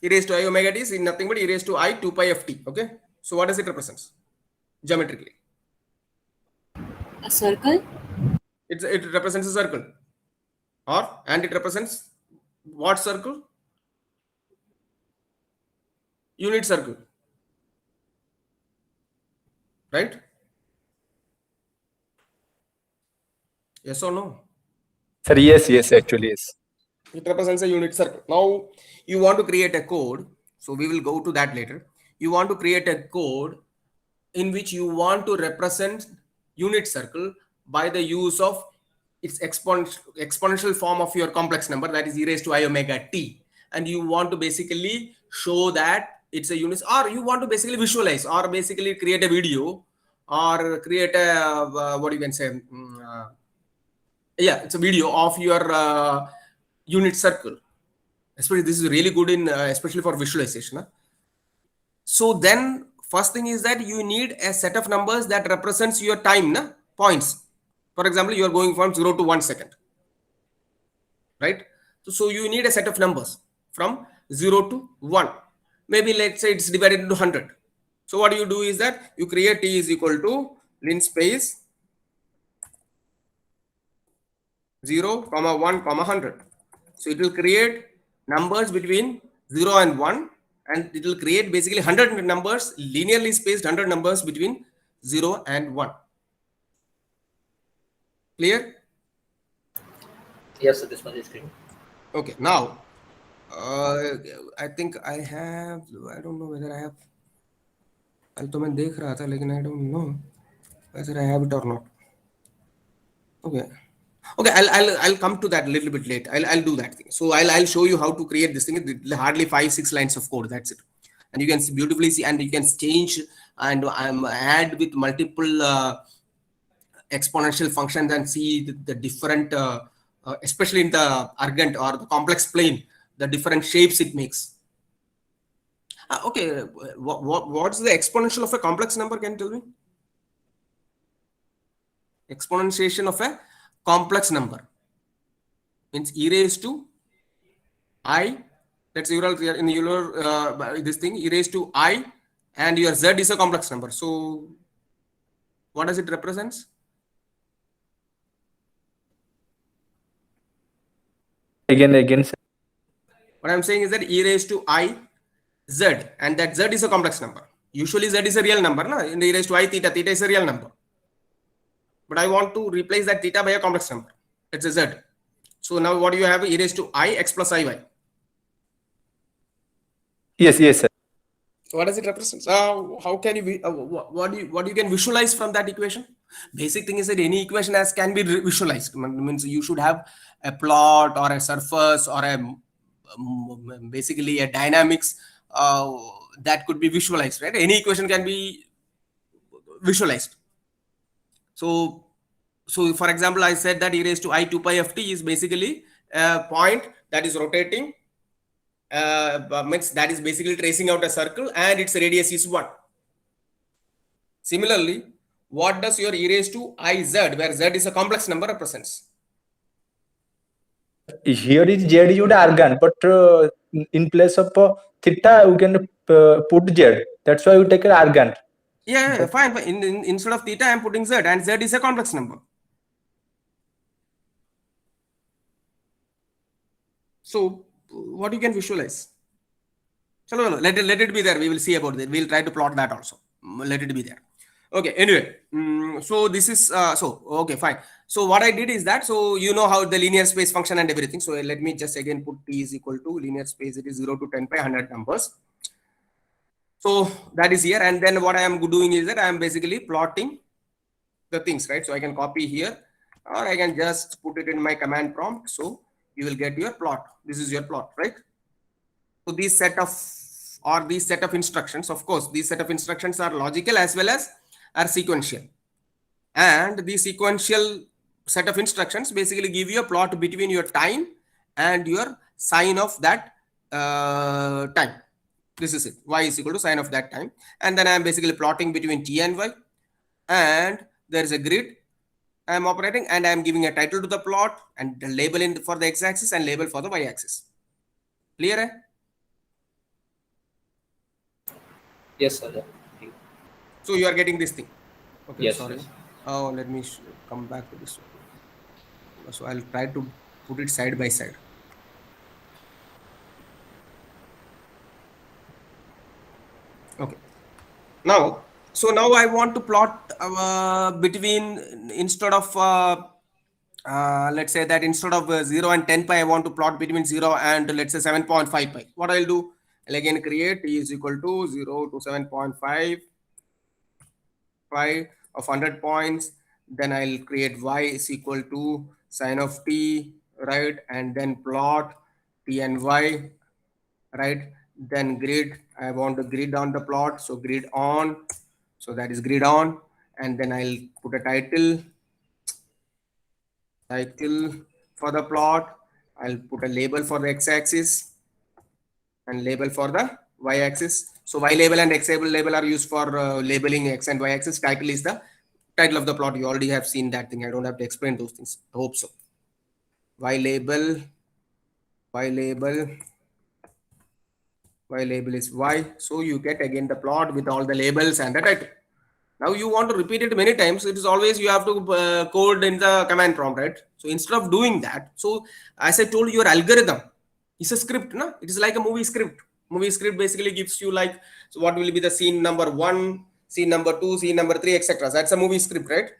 E raised to I omega t is nothing but e raised to I 2 pi f t. Okay. So what does it represent geometrically? A circle? It represents a circle. And it represents what circle? Unit circle. Right? Yes or no? Sir, yes, actually, yes. It represents a unit circle. Now you want to create a code. So we will go to that later. You want to create a code in which you want to represent unit circle by the use of its exponential form of your complex number, that is e raised to I omega t. And you want to basically show that it's a unit, or you want to basically visualize or basically create a video or create a, what you can say, yeah, it's a video of your unit circle. Especially this is really good in, especially for visualization. Huh? So then first thing is that you need a set of numbers that represents your time, points. For example, you are going from 0 to 1 second. right? So you need a set of numbers from 0 to 1. Maybe let's say it's divided into 100. So what you do is that you create t is equal to linspace 0, 1, 100. So it will create numbers between 0 and 1, and it will create basically 100 numbers, linearly spaced 100 numbers between 0 and 1. Clear? Yes, sir, this one is clear. Okay, now I think I don't know whether I have. तो मैं देख रहा था लेकिन I don't know whether I have it or not. Okay, I'll come to that a little bit late. I'll do that thing. So I'll show you how to create this thing. It's hardly 5-6 lines of code. That's it. And you can beautifully see, and you can change and add with multiple exponential functions and see the different, especially in the argand or the complex plane, the different shapes it makes. Okay, what's the exponential of a complex number? Can you tell me? Exponentiation of a complex number means e raised to I. That's in Euler this thing, e raised to I, and your z is a complex number. So what does it represents? Again. What I'm saying is that e raised to I z, and that z is a complex number. Usually z is a real number, na? In the e raised to I theta is a real number. But I want to replace that theta by a complex number. It's a z. So now what do you have? E raised to I x plus iy. Yes, sir. What does it represent? How can you what you can visualize from that equation? Basic thing is that any equation can be visualized. Means you should have a plot or a surface or a basically a dynamics that could be visualized, right? Any equation can be visualized. So for example, I said that e raised to I 2 pi of t is basically a point that is rotating. Means that is basically tracing out a circle and its radius is 1. Similarly, what does your e raised to I z, where z is a complex number, represents? Here is z is your argand, but in place of theta, you can put z. That's why you take an argand. Yeah, fine. Instead of theta, I am putting z, and z is a complex number. So what you can visualize? Let it be there. We will see about it. We'll try to plot that also. Let it be there. Okay. Anyway, so this is okay, fine. So what I did is that, so you know how the linear space function and everything. So let me just again put t is equal to linear space. It is 0 to 10 pi 100 numbers. So that is here, and then what I am doing is that I am basically plotting the things, right? So I can copy here, or I can just put it in my command prompt. So you will get your plot. This is your plot, right? So these set of instructions, of course, these set of instructions are logical as well as are sequential. And the sequential set of instructions basically give you a plot between your time and your sine of that time. This is it. Y is equal to sine of that time. And then I am basically plotting between t and y. And there is a grid I am operating, and I am giving a title to the plot and the label for the x-axis and label for the y-axis. Clear? Eh? Yes, sir. So you are getting this thing. Okay, yes, sorry. Yes. Oh, let me come back to this one. So I'll try to put it side by side. Okay. Now, so now I want to plot between, instead of let's say that instead of 0 and 10 pi, I want to plot between 0 and let's say 7.5 pi. What I'll do, I'll again create t is equal to 0 to 7.5 pi of 100 points. Then I'll create y is equal to sine of t, right? And then plot t and y, right? Then grid, I want to grid on the plot. So grid on. So that is grid on, and then I'll put a title for the plot. I'll put a label for the x-axis and label for the y-axis. So y label and x label are used for labeling x and y-axis. Title is the title of the plot. You already have seen that thing. I don't have to explain those things. I hope so. Y label label is Y. So you get again the plot with all the labels and the title. Now you want to repeat it many times. It is always you have to code in the command prompt, right? So instead of doing that, so as I told you, your algorithm is a script, no? It is like a movie script. Movie script basically gives you like, so what will be the scene number 1, scene number 2, scene number 3, etc. That's a movie script, right?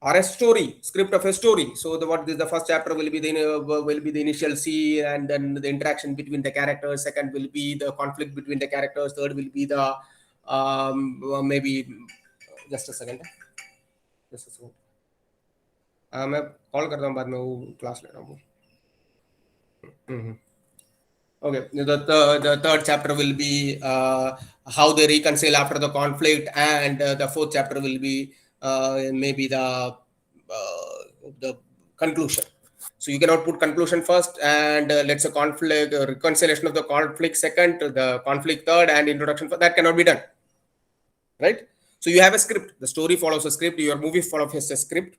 Or a story, script of a story. So the first chapter will be the initial scene, and then the interaction between the characters. Second will be the conflict between the characters. Third will be the maybe just a second. मैं call करता हूँ बाद में वो class ले रहा हूँ. Okay, the third chapter will be how they reconcile after the conflict, and the fourth chapter will be maybe the conclusion. So you cannot put conclusion first, and let's say conflict, reconciliation of the conflict second, the conflict third, and introduction for that cannot be done, right? So you have a script. The story follows a script. Your movie follows a script.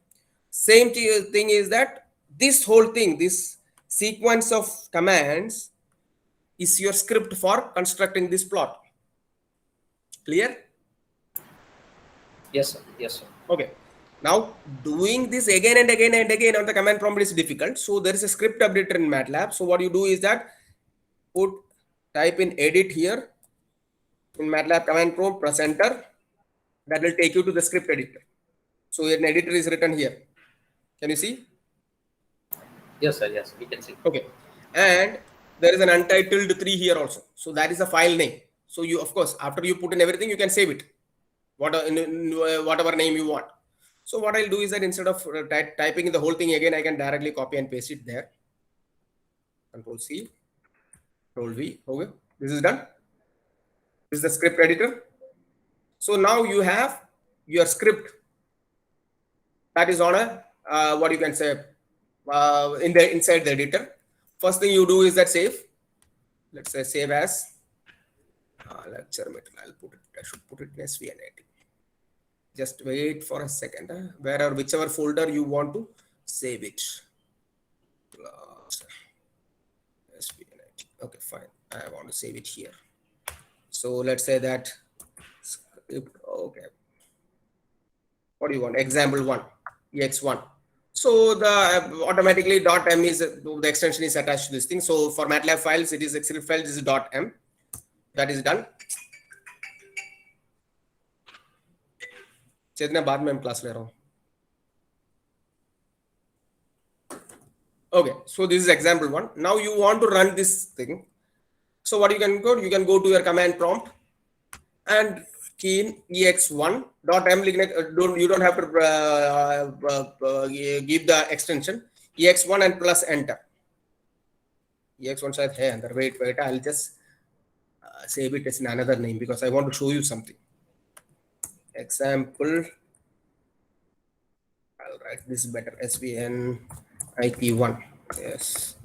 Same thing is that this whole thing, this sequence of commands, is your script for constructing this plot. Clear? Yes, sir. Yes, sir. Okay. Now, doing this again and again and again on the command prompt is difficult. So there is a script updater in MATLAB. So what you do is that type in edit here in MATLAB command prompt, press enter. That will take you to the script editor. So an editor is written here. Can you see? Yes, sir. Yes, we can see. Okay. And there is an untitled 3 here also. So that is a file name. So you, of course, after you put in everything, you can save it. Whatever name you want. So what I'll do is that instead of typing in the whole thing again, I can directly copy and paste it there. Control C, Control V. Okay, this is done. This is the script editor. So now you have your script that is on a what you can say inside the editor. First thing you do is that save. Let's say save as lecture material. I should put it in SVNIT. Just wait for a second. Whichever folder you want to save it. SVNIT. Okay, fine. I want to save it here. So let's say that script. Okay. What do you want? Example 1, ex1. So the automatically .m is the extension is attached to this thing. So for MATLAB files, it is script file. This is .m. That is done. चेतना बाद में class ले रहा हूँ. Okay, so this is example 1. Now you want to run this thing. So what you can go to your command prompt and key in ex1.m. You don't have to give the extension ex1 and plus enter. ex1 said, hey, wait, I'll just save it as another name because I want to show you something. Example, I'll write this better, SVNIT1. Yes,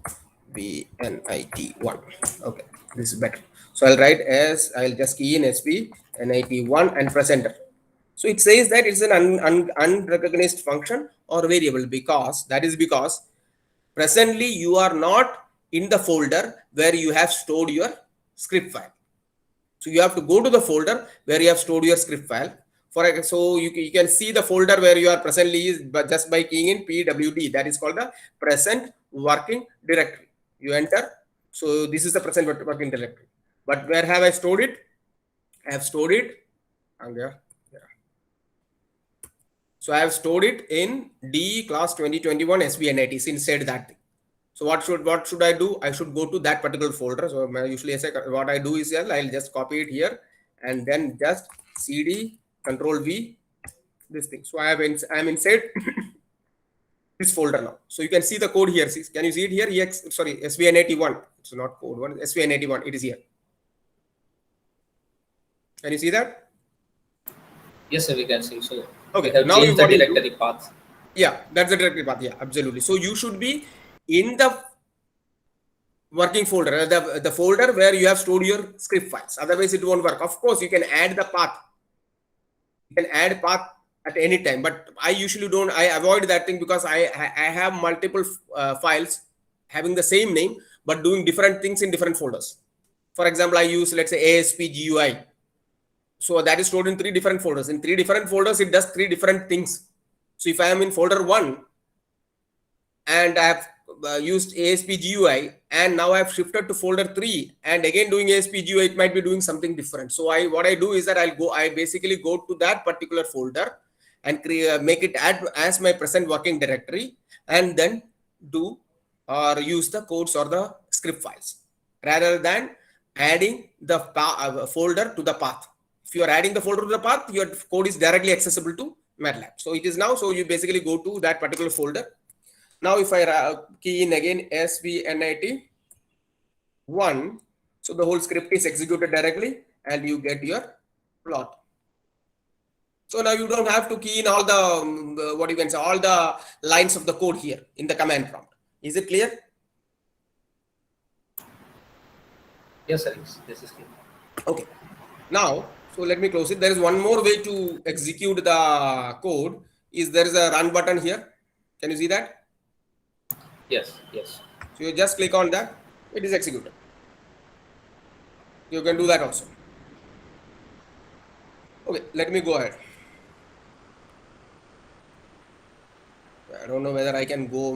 SVNIT1. Okay, this is better. So I'll write as, I'll just key in SVNIT1 and press enter. So it says that it's an unrecognized function or variable because presently you are not in the folder where you have stored your script file. So you have to go to the folder where you have stored your script file. So you can see the folder where you are presently is just by keying in PWD. That is called the present working directory. You enter. So this is the present working directory. But where have I stored it? I have stored it. So I have stored it in D class 2021 SVNIT inside that thing. So what should I do? I should go to that particular folder. So usually what I do is I'll just copy it here and then just CD Control V this thing. So I'm inside this folder now. So you can see the code here. Can you see it here? SVN81. It's not code one. SVN81. It is here. Can you see that? Yes, sir, we can see. So okay, now you the directory path. Yeah, that's the directory path. Yeah, absolutely. So you should be in the working folder, the folder where you have stored your script files. Otherwise, it won't work. Of course, you can add the path. You can add path at any time, but I usually don't. I avoid that thing because I have multiple files having the same name, but doing different things in different folders. For example, I use, let's say, ASP GUI. So that is stored in 3 different folders. In 3 different folders, it does 3 different things. So if I am in folder 1 and I have used ASP GUI, and now I have shifted to folder 3 and again doing ASP GUI, it might be doing something different. So what I do is that I basically go to that particular folder and make it as my present working directory, and then do or use the codes or the script files rather than adding the folder to the path. If you are adding the folder to the path, your code is directly accessible to MATLAB. So it is now, so you basically go to that particular folder. Now if I key in again SVNIT1, so the whole script is executed directly and you get your plot. So now you don't have to key in all the, what you can say, all the lines of the code here in the command prompt. Is it clear? Yes, sir. This is clear. Okay. Now, so let me close it. There is one more way to execute the code. There is a run button here. Can you see that? Yes, yes. So you just click on that. It is executed. You can do that also. Okay, let me go ahead. I don't know whether I can go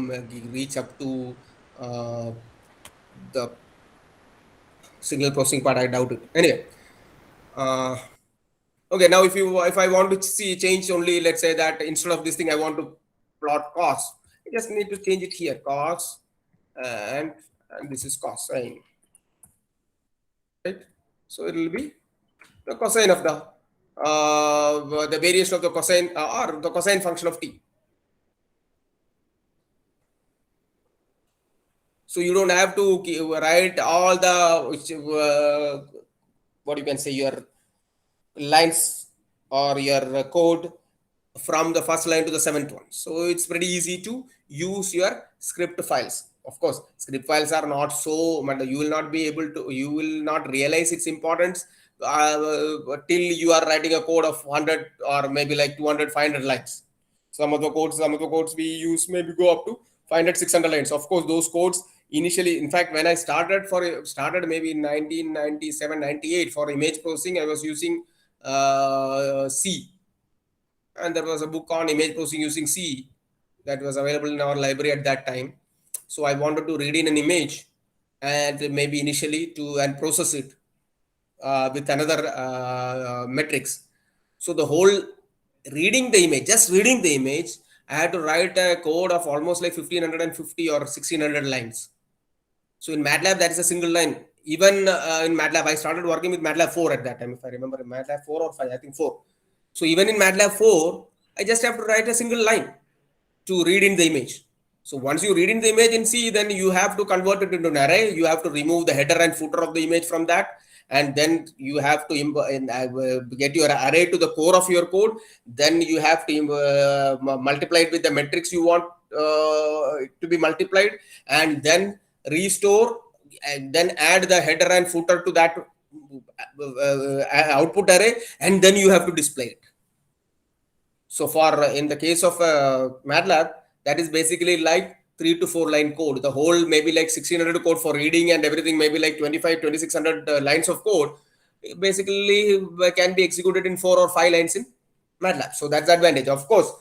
reach up to the signal processing part. I doubt it. Anyway, okay. Now, if I want to change only, let's say that instead of this thing, I want to plot cost. I just need to change it here, cost, and this is cosine. Right. So it will be the cosine of the variation of the cosine or the cosine function of t. So you don't have to write all the what you can say, your lines or your code from the first line to the 7th one. So it's pretty easy to use your script files. Of course, script files are not so, you will not be able to, you will not realize its importance till you are writing a code of 100 or maybe like 200, 500 lines. Some of the codes we use maybe go up to 500, 600 lines. Of course, those codes initially, in fact, when I started maybe in 1997, 98 for image processing, I was using C. And there was a book on image processing using C that was available in our library at that time. So I wanted to read in an image and maybe initially and process it with another metrics. So the whole reading the image, just reading the image, I had to write a code of almost like 1550 or 1600 lines. So in MATLAB, that is a single line. Even in MATLAB, I started working with MATLAB 4 at that time, if I remember, MATLAB 4 or 5, I think 4. So even in MATLAB 4, I just have to write a single line to read in the image. So once you read in the image in C, then you have to convert it into an array. You have to remove the header and footer of the image from that. And then you have to get your array to the core of your code. Then you have to multiply it with the metrics you want to be multiplied, and then restore, and then add the header and footer to that output array, and then you have to display it. So for in the case of MATLAB, that is basically like 3 to 4 line code. The whole maybe like 1600 code for reading and everything, maybe like 2600 lines of code basically can be executed in 4 or 5 lines in MATLAB. So that's the advantage. Of course,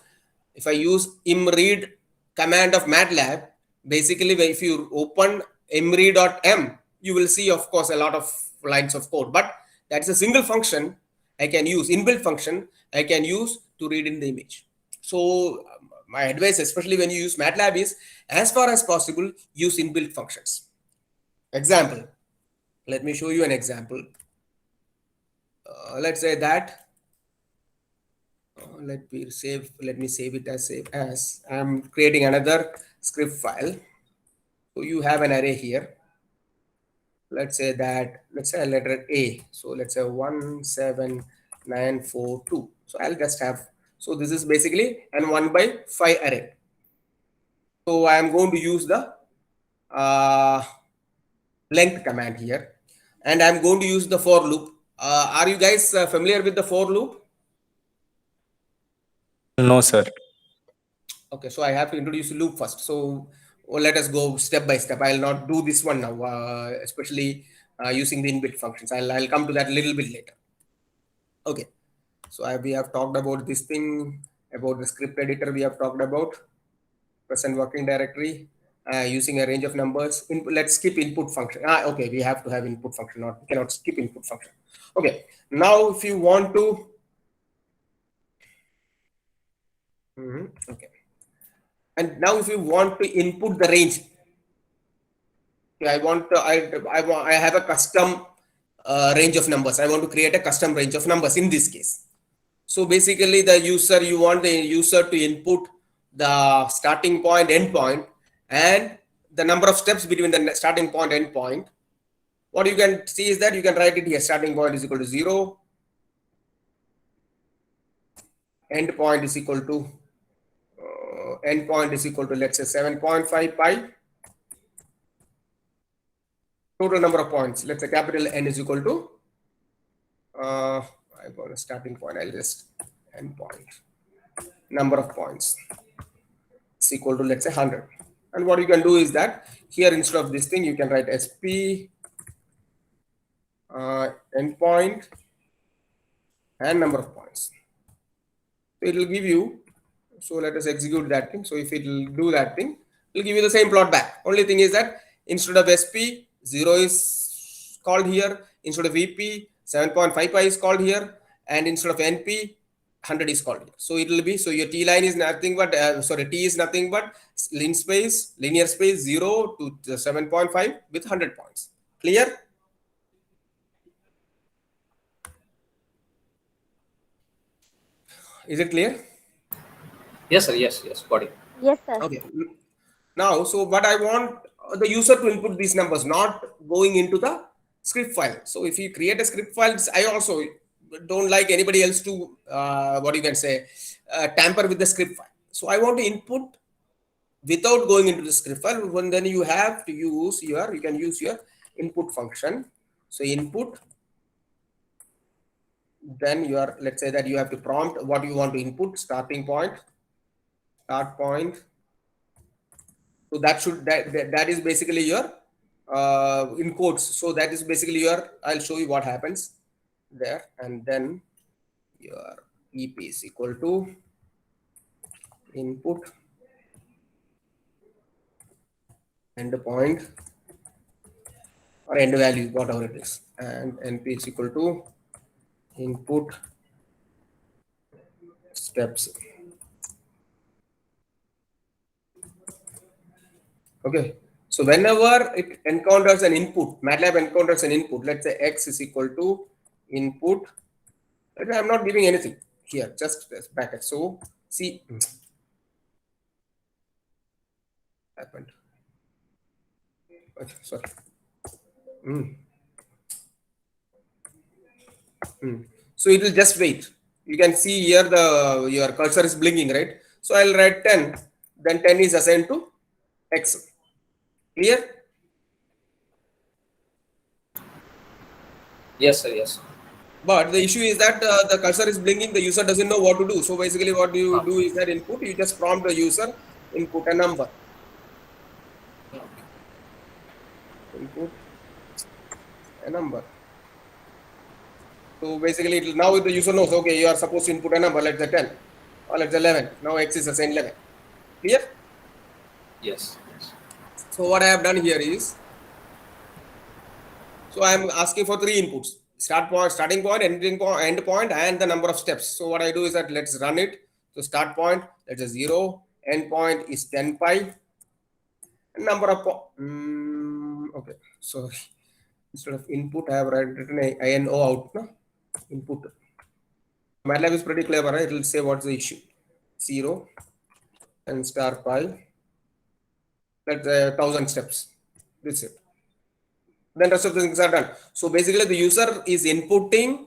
if I use imread command of MATLAB, basically if you open imread.m, you will see, of course, a lot of lines of code, but that's a single function I can use, inbuilt function I can use to read in the image. So my advice, especially when you use MATLAB, is as far as possible, use inbuilt functions. Example, let me show you an example. Let's say that, let me save it as I'm creating another script file. So you have an array here. Let's say a letter A. So let's say 17942. So I'll just have, so this is basically an 1/5 array. So I am going to use the length command here, and I'm going to use the for loop. Are you guys familiar with the for loop? No, sir. Okay, so I have to introduce loop first. So let us go step by step. I'll not do this one now, especially using the inbuilt functions. I'll come to that a little bit later. Okay. So we have talked about this thing, about the script editor. We have talked about present working directory, using a range of numbers. Let's skip input function. Okay, we have to have input function. We cannot skip input function. Okay. Now, if you want to, okay. And now, if you want to input the range, okay, I have a custom range of numbers. I want to create a custom range of numbers in this case. So basically, you want the user to input the starting point, end point, and the number of steps between the starting point and end point. What you can see is that you can write it here. Starting point is equal to 0. End point is equal to let's say 7.5 pi. Total number of points, let's say capital N is equal to I got a starting point. I'll just end point. Number of points is equal to, let's say, 100. And what you can do is that here, instead of this thing, you can write SP endpoint and number of points. So it will give you. So let us execute that thing. So if it will do that thing, it will give you the same plot back. Only thing is that instead of SP, 0 is called here. Instead of VP, 7.5 pi is called here, and instead of NP, 100 is called here. So it will be, so your T line is nothing but, T is nothing but linear space 0 to 7.5 with 100 points. Clear? Is it clear? Yes, sir. Yes, got it. Yes, sir. Okay. Now, so what I want the user to input these numbers, not going into the script file. So if you create a script file, I also don't like anybody else to tamper with the script file. So I want to input without going into the script file. Then you have to use you can use your input function. So input, then let's say that you have to prompt what you want to input, starting point, start point. So that is basically your in quotes. So that is basically I'll show you what happens there, and then your EP is equal to input end point or end value, whatever it is, and NP is equal to input steps. Okay, so whenever it encounters an input, MATLAB encounters an input, let's say X is equal to input. I'm not giving anything here, just bracket. So see, happened. Okay, sorry. So it will just wait. You can see here your cursor is blinking, right? So I'll write 10, then 10 is assigned to X. Clear? Yes, sir. Yes. But the issue is that the cursor is blinking, the user doesn't know what to do. So basically what you do is that input, you just prompt the user, input a number. Input a number. So basically now the user knows, okay, you are supposed to input a number, let's say 10 or let's say 11. Now X is assigned 11. Clear? Yes. So what I have done here is, so I am asking for 3 inputs: starting point, end point, and the number of steps. So what I do is that let's run it. So start point, let's say 0, end point is 10 pi, and number of okay. So instead of input, I have written INO out. No? Input. MATLAB is pretty clever. Right? It will say what's the issue. 0 and star pi. That's 1000 steps. That's it. Then rest of the things are done. So basically the user is inputting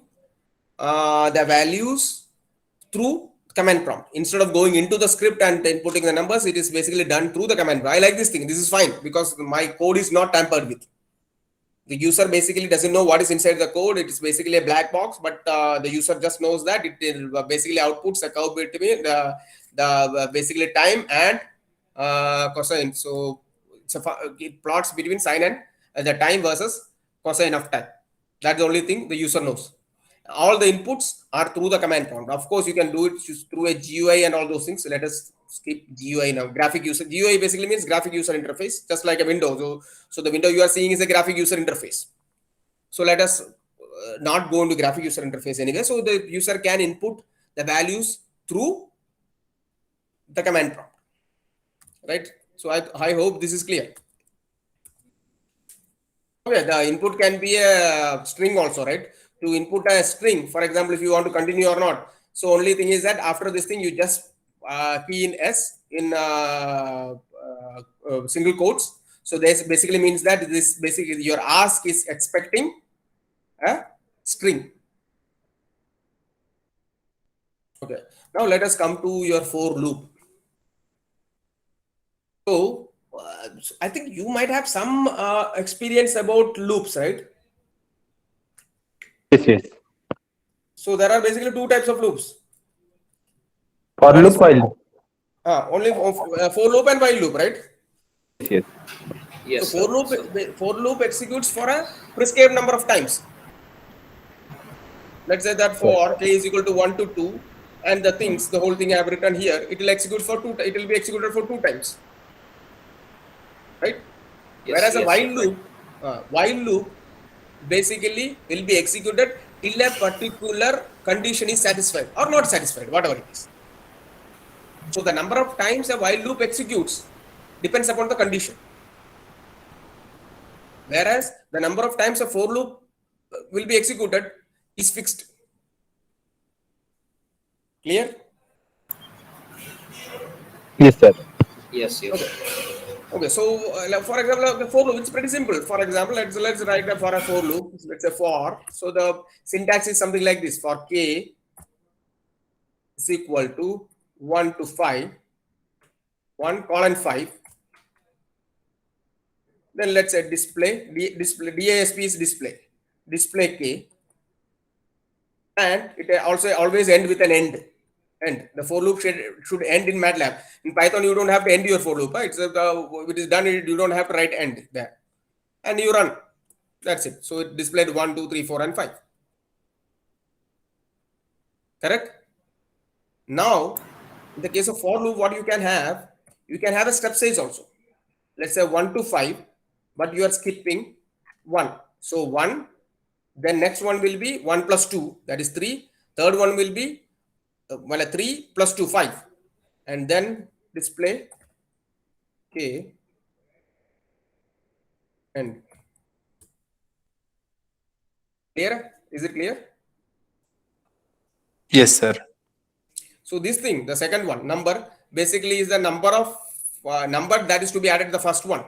the values through command prompt. Instead of going into the script and inputting the numbers, it is basically done through the command prompt. I like this thing. This is fine because my code is not tampered with. The user basically doesn't know what is inside the code. It is basically a black box, but the user just knows that it basically outputs a curve between the basically time and cosine. So it plots between sine and the time versus cosine of time. That's the only thing the user knows. All the inputs are through the command prompt. Of course, you can do it through a GUI and all those things. So let us skip GUI now. Graphic user. GUI basically means graphic user interface, just like a window. So the window you are seeing is a graphic user interface. So let us not go into graphic user interface anyway. So the user can input the values through the command prompt, right? So I hope this is clear. Okay, the input can be a string also, right? To input a string, for example, if you want to continue or not. So only thing is that after this thing, you just key in S in single quotes. So this basically means that this basically your ask is expecting a string. Okay, now let us come to your for loop. So I think you might have some experience about loops, right? Yes. So there are basically two types of loops. For loop, while loop. Only for loop and while loop, right? Yes. Yes. So for loop executes for a prescribed number of times. Let's say that for k is equal to 1 to 2, and the whole thing I have written here, it will execute for it will be executed for 2 times, right? Yes, Whereas a yes, while loop basically will be executed till a particular condition is satisfied or not satisfied, whatever it is. So the number of times a while loop executes depends upon the condition. Whereas the number of times a for loop will be executed is fixed. Clear? Yes, sir. yes. Okay, so for example, the for loop, it's pretty simple. For example, let's write for a for loop. Let's say for. So the syntax is something like this: for k is equal to 1 to 5, 1 colon 5. Then let's say display DASP is display k, and it also always end with an end. The for loop should end in MATLAB. In Python, you don't have to end your for loop. Right? It is done. You don't have to write end there, and you run. That's it. So it displayed 1, 2, 3, 4, and 5. Correct? Now, in the case of for loop, what you can have a step size also. Let's say 1 to 5, but you are skipping 1. So 1, then next one will be 1 plus 2, that is 3. Third one will be 3 plus 2, 5. And then display k and clear? Is it clear? Yes, sir. So this thing, the second one, number, basically is the number of number that is to be added to the first one.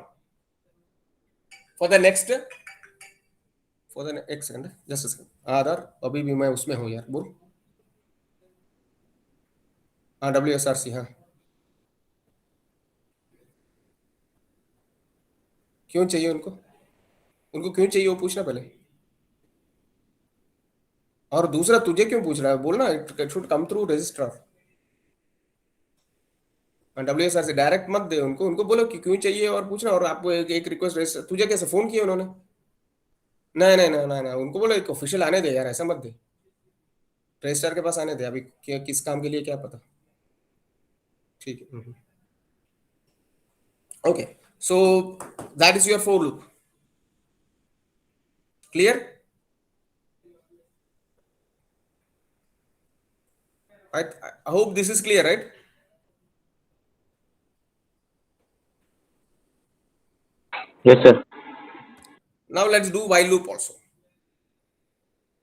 For the next, एक second, just a second. आधार अभी भी मैं उसमें हूँ यार, बोल. WSRC, हाँ. क्यों चाहिए उनको क्यों चाहिए वो पूछना पहले. और दूसरा तुझे क्यों पूछ रहा है, बोलना. It should come through registrar. WSR से डायरेक्ट मत दे उनको बोलो कि क्यों चाहिए और पूछना. और आपको एक रिक्वेस्ट, तुझे कैसे फोन किया उन्होंने? नहीं, उनको बोलो एक ऑफिशियल आने दे यार, ऐसा मत दे. रजिस्ट्रार के पास आने दे अभी, किस काम के लिए क्या पता. ठीक है. Okay, so that is your for loop. Clear? I hope this is clear, right? Yes, sir. Now let's do while loop also.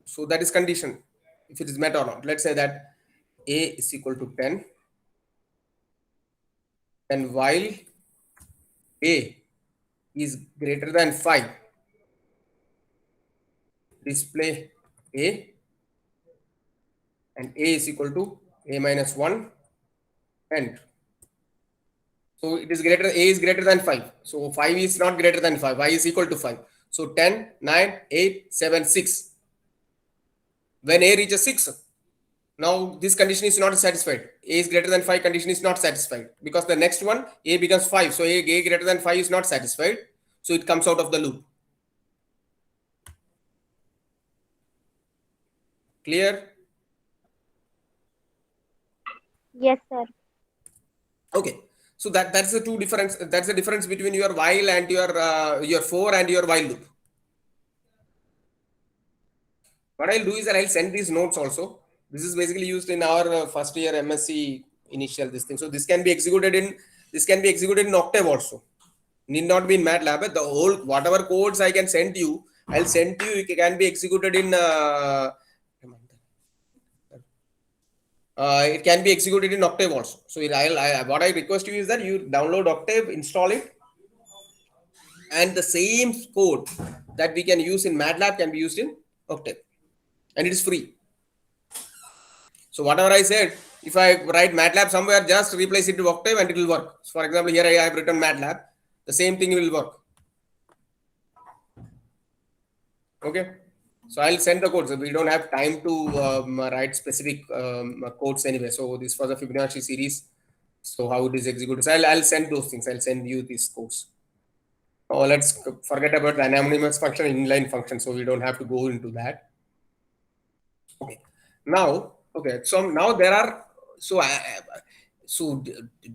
So that is condition, if it is met or not. Let's say that a is equal to 10, and while a is greater than 5, display a, and a is equal to a minus 1, and so it is greater, a is greater than 5. So 5 is not greater than 5. Y is equal to 5. So 10, 9, 8, 7, 6. When a reaches 6, Now this condition is not satisfied. A is greater than 5 condition is not satisfied because the next one, A becomes 5. So A greater than 5 is not satisfied. So it comes out of the loop. Clear? Yes, sir. Okay. So that's the two difference. That's the difference between your while and your for and your while loop. What I'll do is that I'll send these notes also. This is basically used in our first year MSc initial this thing. So this can be executed in Octave also. Need not be in MATLAB. But the whole whatever codes I can send you, I'll send to you. It can be executed in. It can be executed in Octave also. So what I request you is that you download Octave, install it, and the same code that we can use in MATLAB can be used in Octave, and it is free. So whatever I said, if I write MATLAB somewhere, just replace it to Octave and it will work. So for example, here I have written MATLAB. The same thing will work. Okay. So I'll send the codes. We don't have time to write specific codes anyway. So this was a Fibonacci series. So how it is executed. So I'll send those things. I'll send you these codes. Oh, let's forget about the anonymous function, inline function. So we don't have to go into that. Okay. Now, okay. So now there are. So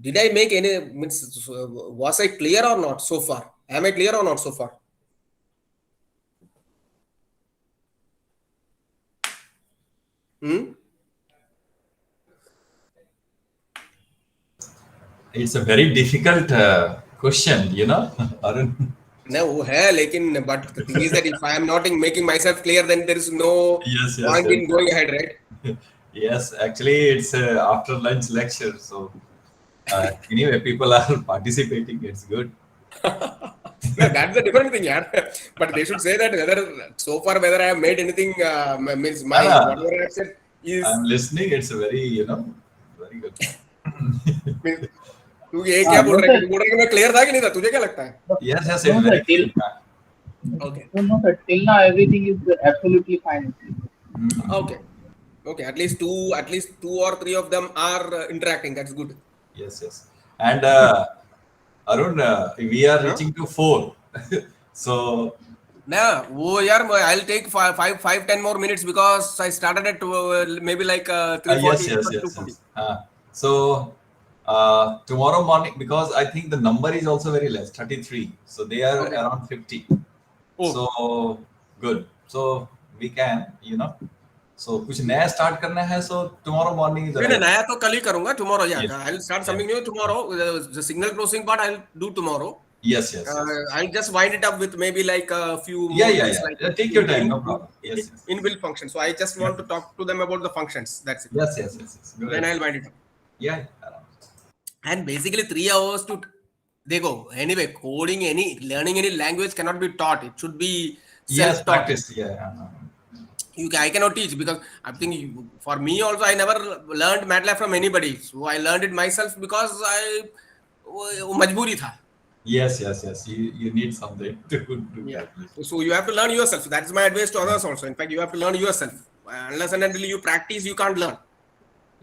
did I make any? Was I clear or not so far? Am I clear or not so far? It's a very difficult question, Arun. No, but the thing is that if I am not making myself clear, then there is no point in going ahead, right? Yes, actually, it's after lunch lecture. So anyway, people are participating. It's good. No, that's a different thing, yeah. But they should say that whether I have made anything means whatever I have said is. I'm listening. It's a very very good. तू ये क्या बोल रहा है? बोल रहा है कि मैं क्लियर था कि नहीं था? तुझे क्या लगता है? Yes, it's very clear. Okay. No, sir. Till now, everything is absolutely fine. Okay. Okay. At least two or three of them are interacting. That's good. Yes. And Arun, we are reaching to 4. So. Nah, I'll take 5-10 more minutes because I started at maybe like 3:40. Yes. So. Tomorrow morning, because I think the number is also very less, 33. So they are around 50. Oh. So good. So we can, So कुछ नया start करना है. So tomorrow morning is. नहीं नया तो कल ही करूँगा. Tomorrow, yeah. I'll start something new tomorrow. The signal processing part I'll do tomorrow. Yes. I'll just wind it up with maybe like a few. Yeah. Like take your time, no problem. Yes. Inbuilt function. So I just want to talk to them about the functions. That's it. Yes. Then I'll wind it up. Yeah. And basically 3 hours to anyway, learning any language cannot be taught. It should be self-taught. Practiced. Yeah. I cannot teach because I think for me also I never learned MATLAB from anybody. So I learned it myself because majburi tha. Yes. You need something to do. Yeah. So you have to learn yourself. So that's my advice to others also. In fact, you have to learn yourself. Unless and until you practice, you can't learn.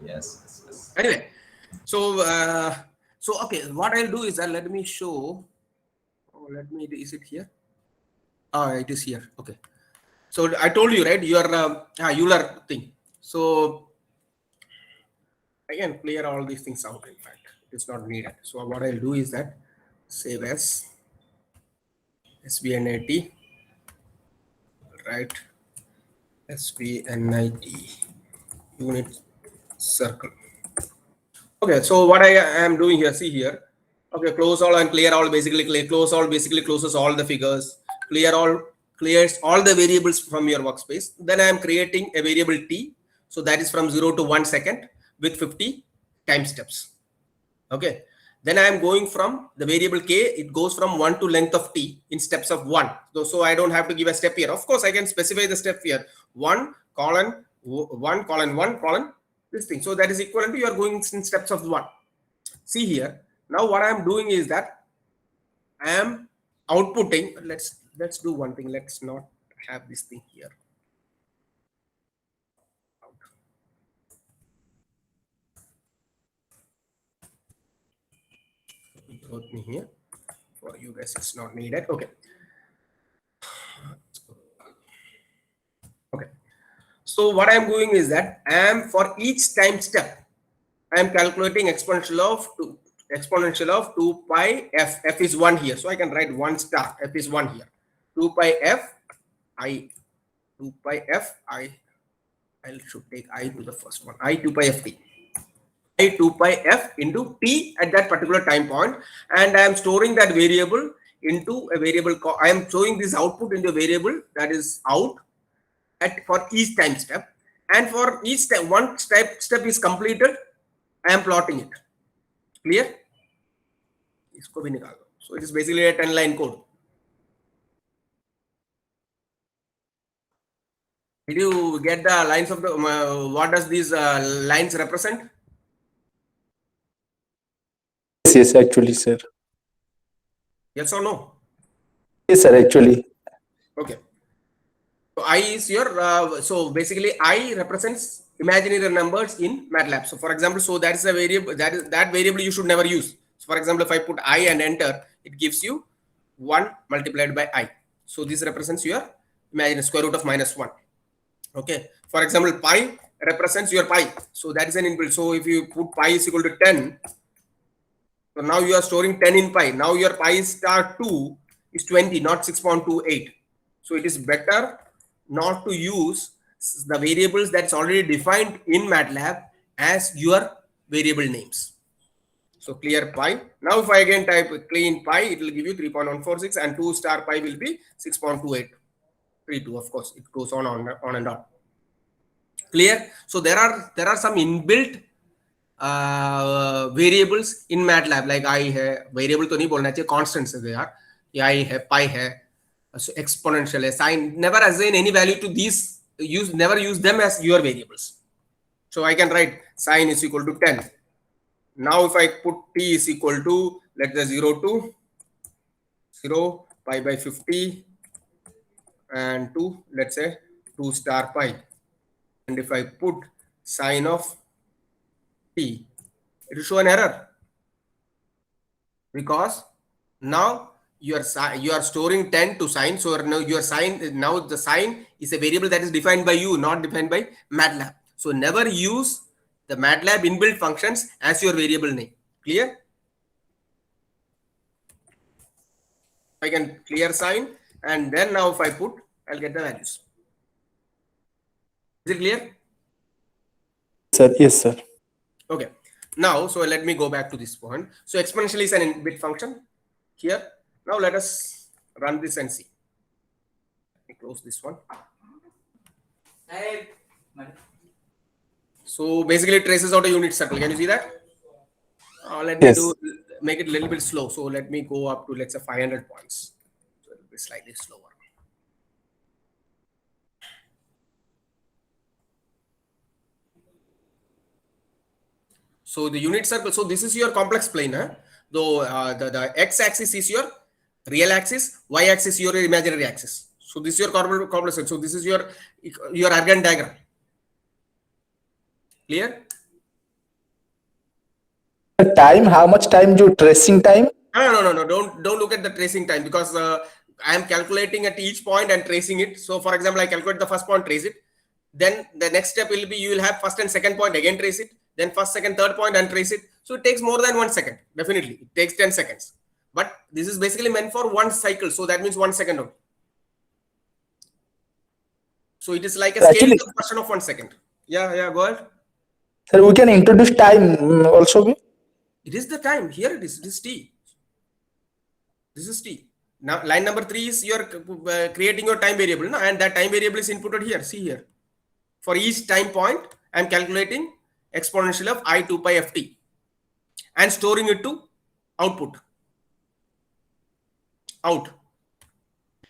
Yes. Anyway. So okay, what I'll do is let me show. Is it here? It is here. Okay. So I told you, right? Your Euler thing. So I can clear all these things out. In fact, it's not needed. So what I'll do is that save as SVNIT, right? SVNIT unit circle. Okay, so what I am doing here, see here. Okay, close all and clear all. Basically, close all basically closes all the figures. Clears all the variables from your workspace. Then I am creating a variable t. So that is from 0 to 1 second with 50 time steps. Okay. Then I am going from the variable k. It goes from 1 to length of t in steps of 1. So I don't have to give a step here. Of course, I can specify the step here. 1 colon 1 colon 1 colon. This thing. So that is equivalent to you are going in steps of 1. See here. Now what I am doing is that I am outputting. Let's do one thing. Let's not have this thing here. wrote me here. For you guys, it's not needed. Okay. Okay. So what I'm doing is that I am for each time step, I am calculating exponential of 2 pi f. F is 1 here. So I can write 1 star. F is 1 here. 2 pi f I. 2 pi f I. I should take I to the first one. I 2 pi f t. I 2 pi f into t at that particular time point, and I am storing that variable into a variable. I am showing this output into a variable that is out for each time step, and for each step, one step is completed, I am plotting it. Clear? So it is basically a 10-line code. Did you get the lines of the what does these lines represent? Yes, actually, sir. Yes or no? Yes, sir, actually. Okay. So I is your so basically I represents imaginary numbers in MATLAB. So for example, so that is a variable, that variable you should never use. So for example, if I put I and enter, it gives you 1 multiplied by I. So this represents your imaginary square root of -1. Okay. For example, pi represents your pi. So that is an inbuilt. So if you put pi is equal to 10, so now you are storing 10 in pi. Now your pi star 2 is 20, not 6.28. So it is better not to use the variables that's already defined in MATLAB as your variable names. So clear pi. Now if I again type clean pi, it will give you 3.146 and 2 star pi will be 6.2832. Of course, it goes on and on. Clear? So there are some inbuilt variables in MATLAB, like I hai, variable to nahi bolna chahiye, constants they are. I hai, pi hai, so exponential hai, sine. Never assign any value to these. Never use them as your variables. So I can write sine is equal to 10. Now if I put t is equal to, let's say 0 to 0, pi by 50, and 2, let's say 2 star pi. And if I put sine of t, it will show an error, because now you are storing 10 to sine. So now your sine, now the sine is a variable that is defined by you, not defined by MATLAB. So never use the MATLAB inbuilt functions as your variable name. Clear? I can clear sine, and then now if I put, I'll get the values. Is it clear? Sir, yes, sir. Okay. Now, so let me go back to this point. So exponential is an inbuilt function here. Now let us run this and see. Let me close this one. So basically it traces out a unit circle. Can you see that? Let me make it a little bit slow. So let me go up to, let's say, 500 points. So it will be slightly slower. So the unit circle, so this is your complex plane. Though the x-axis is your real axis, y-axis your imaginary axis. So this is your complex. So this is your Argand diagram. Clear? Time, how much time you tracing time? No. Don't look at the tracing time, because I am calculating at each point and tracing it. So for example, I calculate the first point, trace it. Then the next step will be, you will have first and second point, again trace it. Then first, second, third point and trace it. So it takes more than 1 second. Definitely, it takes 10 seconds. But this is basically meant for one cycle. So that means 1 second only. So it is like a scaling version of 1 second. Yeah, go ahead. Sir, we can introduce time also. It is the time. Here it is. It is t. This is t. Now line number 3 is your creating your time variable, no? And that time variable is inputted here. See here. For each time point, I am calculating exponential of I 2 pi ft and storing it to output. Out.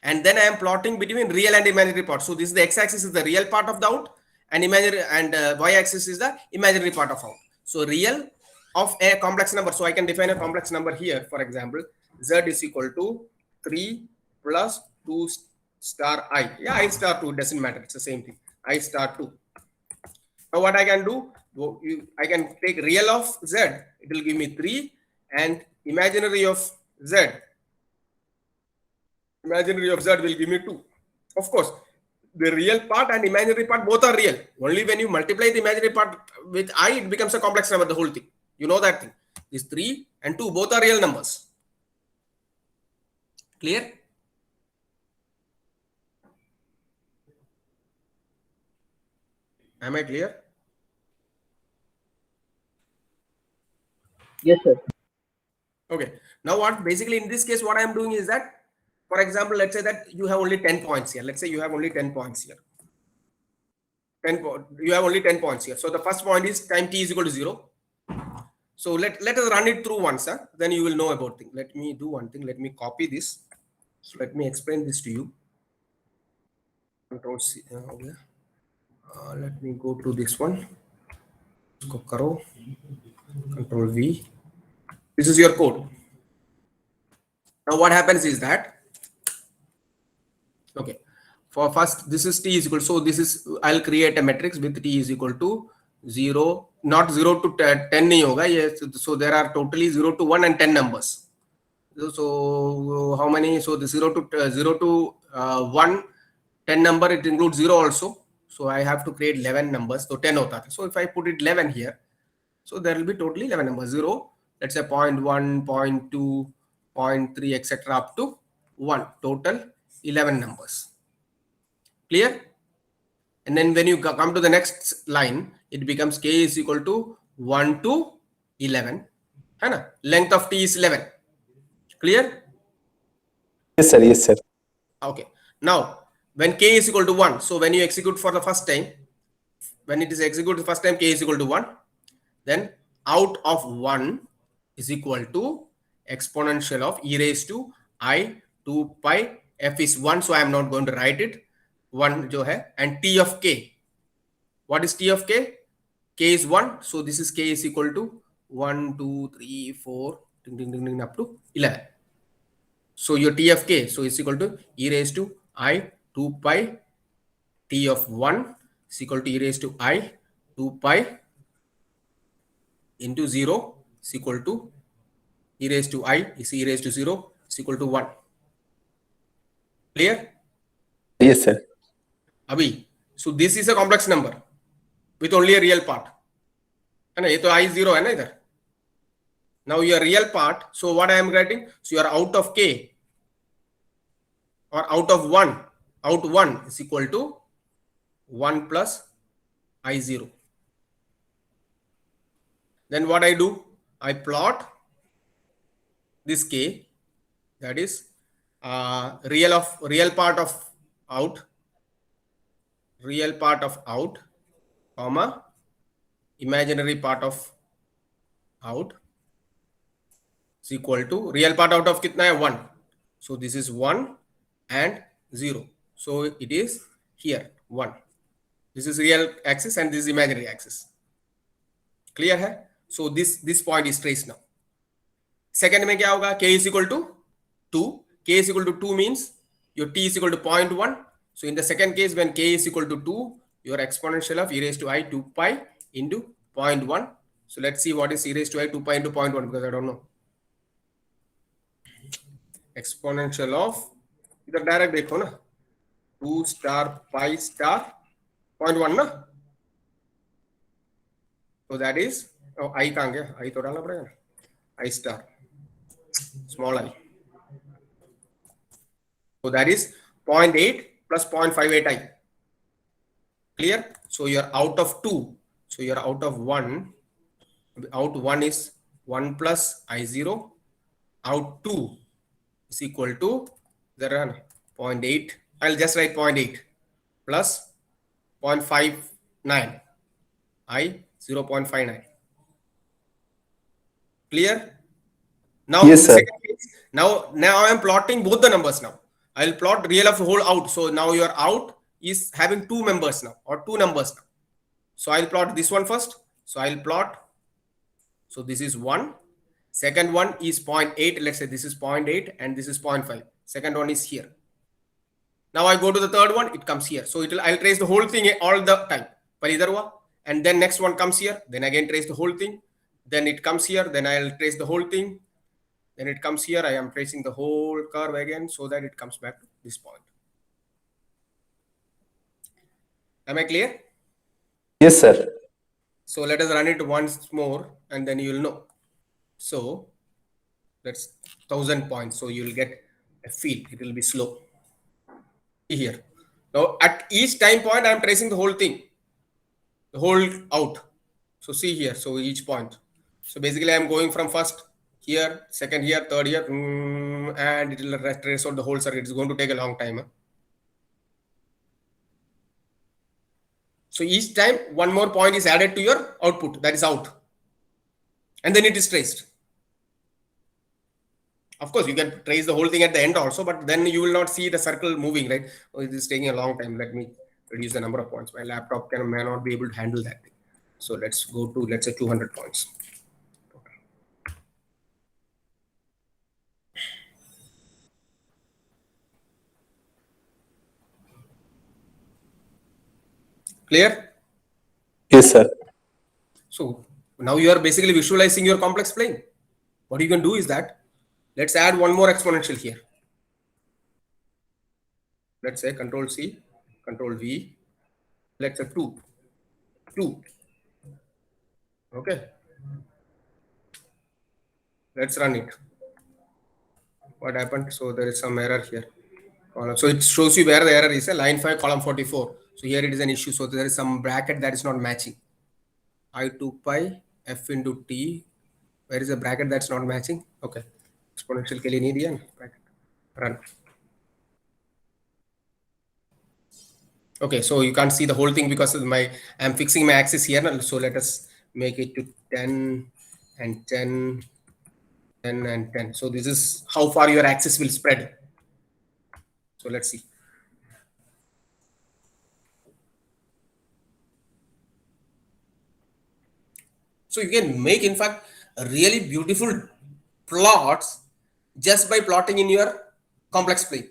And then I am plotting between real and imaginary parts. So this is the x-axis is the real part of the out, and imaginary, and y-axis is the imaginary part of out. So real of a complex number. So I can define a complex number here. For example, z is equal to 3 plus 2 star I. Yeah, I star 2 doesn't matter. It's the same thing. I star 2. Now what I can do, I can take real of z. It will give me 3, and imaginary of z. Imaginary of z will give me 2. Of course, the real part and imaginary part both are real. Only when you multiply the imaginary part with I, it becomes a complex number, the whole thing. You know that thing. These 3 and 2 both are real numbers. Clear? Am I clear? Yes, sir. Okay. Now what basically in this case, what I am doing is that, for example, let's say that you have only 10 points here. Let's say you have only 10 points here. You have only 10 points here. So the first point is time t is equal to 0. So let us run it through once, then you will know about things. Let me do one thing. Let me copy this. So let me explain this to you. Control C. Let me go to this one. Control V. This is your code. Now what happens is that, okay, for first this is t is equal, so this is, I'll create a matrix with t is equal to 0, not 0 to 10 nahi hoga, yes. So there are totally 0 to 1 and 10 numbers. So how many? So the 0 to 1, 10 number, it includes 0 also. So I have to create 11 numbers. So 10 hota tha. So if I put it 11 here, so there will be totally 11 numbers. 0, let's say 0.1, 0.2, 0.3, etc. up to 1. Total 11 numbers. Clear? And then when you come to the next line, it becomes k is equal to 1 to 11. Length of t is 11. Clear? Yes, sir. Yes, sir. Okay. Now, when k is equal to 1, so when you execute for the first time, when it is executed the first time, k is equal to 1, then out of 1 is equal to exponential of e raised to I 2 pi f is 1. So I am not going to write it. 1 jo hai, and t of k. What is t of k? K is 1. So this is k is equal to 1, 2, 3, 4, up to 11. So your t of k, so it's equal to e raised to I 2 pi t of 1 is equal to e raised to I 2 pi into 0 is equal to e raised to I is e raised to 0 is equal to 1. Clear? Yes, sir. Abhi, so this is a complex number with only a real part. And ये तो I 0 है ना इधर. Now your real part, so what I am writing? So you are out of k or out of 1, out 1 is equal to 1 plus I 0. Then what I do? I plot this k, that is real part of out, comma imaginary part of out is equal to real part out of kitna hai? 1. So this is 1 and 0. So it is here 1. This is real axis and this is imaginary axis. Clear hai? So this point is traced now. Second mein kya hoga? K is equal to 2. K is equal to 2 means your t is equal to 0.1. So in the second case, when k is equal to 2, your exponential of e raised to I 2 pi into 0.1. So let's see what is e raised to I 2 pi into 0.1 because I don't know. Exponential of, इधर direct देखो ना, 2 star pi star 0.1 ना. So that is, oh, I कहाँ गया? I तो डालना पड़ेगा ना. I star, small I. So that is 0.8 plus 0.58i. Clear? So you're out of 2. So you're out of 1. Out 1 is 1 plus I0. Out 2 is equal to 0.8. I'll just write 0.8 plus 0.59. I 0.59. Clear? Now, yes, sir. Now I am plotting both the numbers now. I'll plot real of whole out. So now your out is having 2 members now or 2 numbers now. So I'll plot this one first. So I'll plot. So this is 1. Second one is 0.8. Let's say this is 0.8 and this is 0.5. Second one is here. Now I go to the third one. It comes here. So I'll trace the whole thing all the time. And then next one comes here. Then again trace the whole thing. Then it comes here. Then I'll trace the whole thing. Then it comes here. I am tracing the whole curve again so that it comes back to this point. Am I clear? Yes, sir. So let us run it once more and then you will know. So that's 1000 points. So you will get a feel. It will be slow. Here. Now at each time point, I am tracing the whole thing, the whole out. So see here. So each point. So basically, I am going from first here, second here, third here, and it will trace out the whole circuit. It's going to take a long time. Huh? So each time, one more point is added to your output. That is out, and then it is traced. Of course, you can trace the whole thing at the end also, but then you will not see the circle moving, right? Oh, it is taking a long time. Let me reduce the number of points. My laptop may not be able to handle that thing. So let's go to, let's say, 200 points. Clear? Yes, sir. So now you are basically visualizing your complex plane. What you can do is that, let's add one more exponential here. Let's say Control C, Control V. Let's say 2. Okay. Let's run it. What happened? So there is some error here. So it shows you where the error is. Line 5, column 44. So here it is an issue. So there is some bracket that is not matching. I2 pi f into t. Where is the bracket that's not matching? Okay. Exponential ke liye nahi diya na bracket. Run. Okay, so you can't see the whole thing because I'm fixing my axis here. So let us make it to 10 and 10, 10 and 10. So this is how far your axis will spread. So let's see. So you can make, in fact, really beautiful plots just by plotting in your complex plane.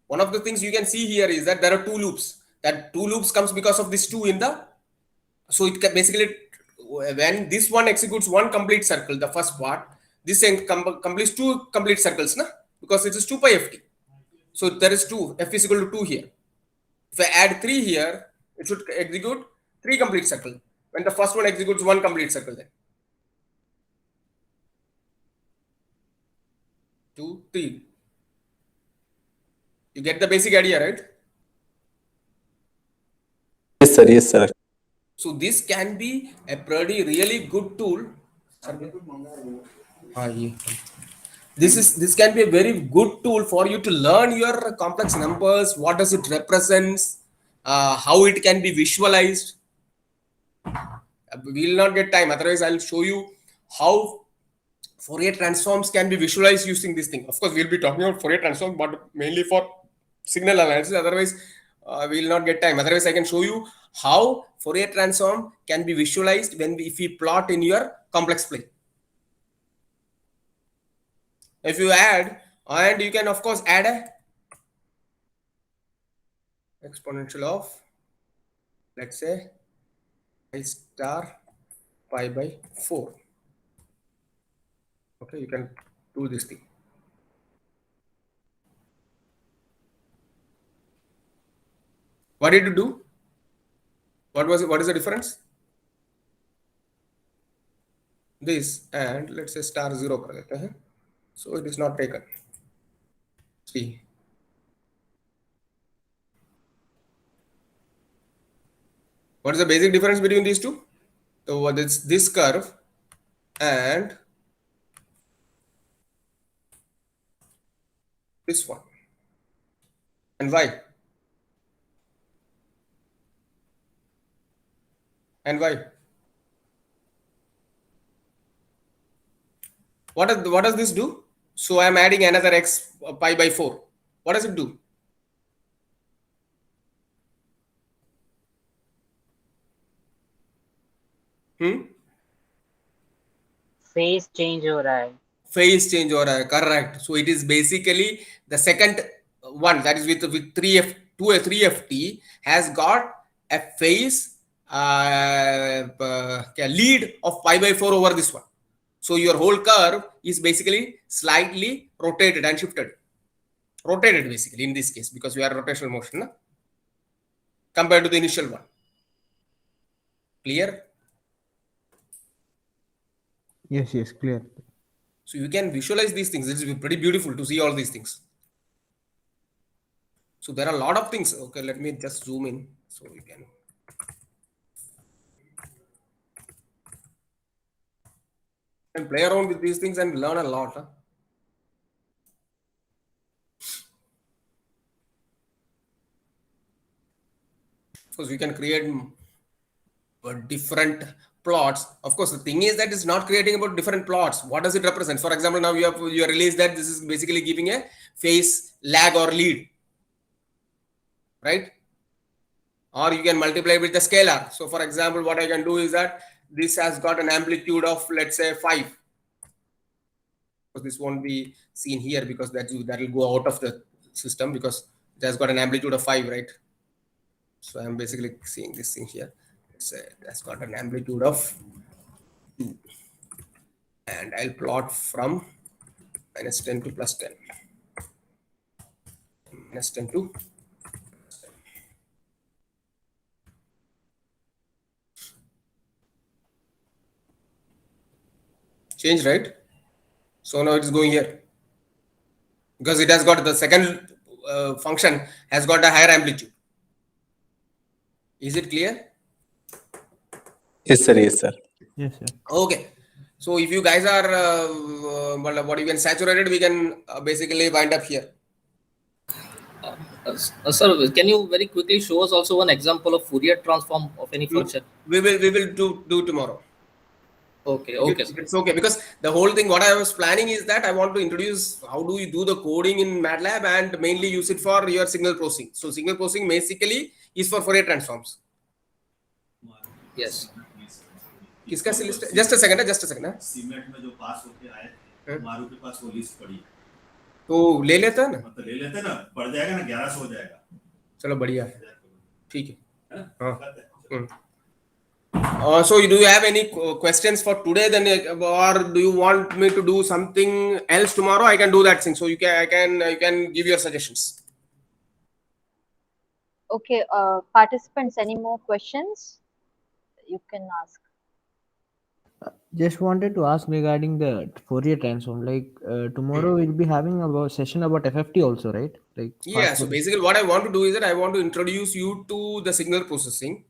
One of the things you can see here is that there are two loops. That two loops comes because of this 2 in the. So it can basically, when this one executes one complete circle, the first part, this completes 2 complete circles, na? Because it is 2 pi ft. So there is 2, f is equal to 2 here. If I add 3 here, it should execute 3 complete circles. When the first one executes 1 complete circle, then 2, 3. You get the basic idea, right? Yes, sir. Yes, sir. So this can be a pretty really good tool. This can be a very good tool for you to learn your complex numbers. What does it represents? How it can be visualized. We will not get time. Otherwise, I'll show you how Fourier transforms can be visualized using this thing. Of course, we'll be talking about Fourier transform, but mainly for signal analysis. Otherwise, we will not get time. Otherwise, I can show you how Fourier transform can be visualized if we plot in your complex plane. If you add, and you can of course add a exponential of, let's say, I star pi by 4. Okay, you can do this thing. What did you do? What was it? What is the difference? This and let's say star 0. So it is not taken. See. What is the basic difference between these two? So what is this curve and this one? And why? And why? What does this do? So I am adding another x pi by 4. What does it do? Phase change हो रहा है. Phase change हो रहा है, correct. So it is basically the second one, that is with 3ft has got a phase lead of pi by 4 over this one. So your whole curve is basically slightly rotated and shifted. Rotated basically in this case because we are rotational motion, na? Compared to the initial one. Clear? Yes, clear. So you can visualize these things. It's pretty beautiful to see all these things. So there are a lot of things. Okay, let me just zoom in so you can. And play around with these things and learn a lot. Huh? Because we can create different plots. Of course, the thing is that it's not creating about different plots. What does it represent? For example, now you realize that this is basically giving a phase lag or lead, right? Or you can multiply with the scalar. So for example, what I can do is that this has got an amplitude of, let's say, 5. This won't be seen here because that will go out of the system because it has got an amplitude of 5, right? So I'm basically seeing this thing here. Let's say it has got an amplitude of 2. And I'll plot from -10 to +10. -10 to change, right? So now it is going here because it has got the second function has got a higher amplitude. Is it clear? Yes, sir. Yes, sir. Yes, sir. Okay. So if you guys are what you can saturated, we can basically wind up here. Sir, can you very quickly show us also one example of Fourier transform of any function? We will do tomorrow. Okay. It's okay because the whole thing what I was planning is that I want to introduce how do you do the coding in MATLAB and mainly use it for your signal processing. So signal processing basically is for Fourier transforms. Yes. किसका list? Just a second. Cement में जो पास होके आए थे मारू के पास वो list पड़ी तो ले लेता ना, मतलब ले लेते ना, बढ़ जाएगा ना, 1100 हो जाएगा. चलो बढ़िया है, ठीक है. So do you have any questions for today then, or do you want me to do something else tomorrow? I can do that thing. So you can give your suggestions. Okay, participants, any more questions? You can ask. Just wanted to ask regarding the Fourier transform. Like tomorrow we'll be having a session about FFT also, right? Like yeah. So basically, what I want to do is that I want to introduce you to the signal processing.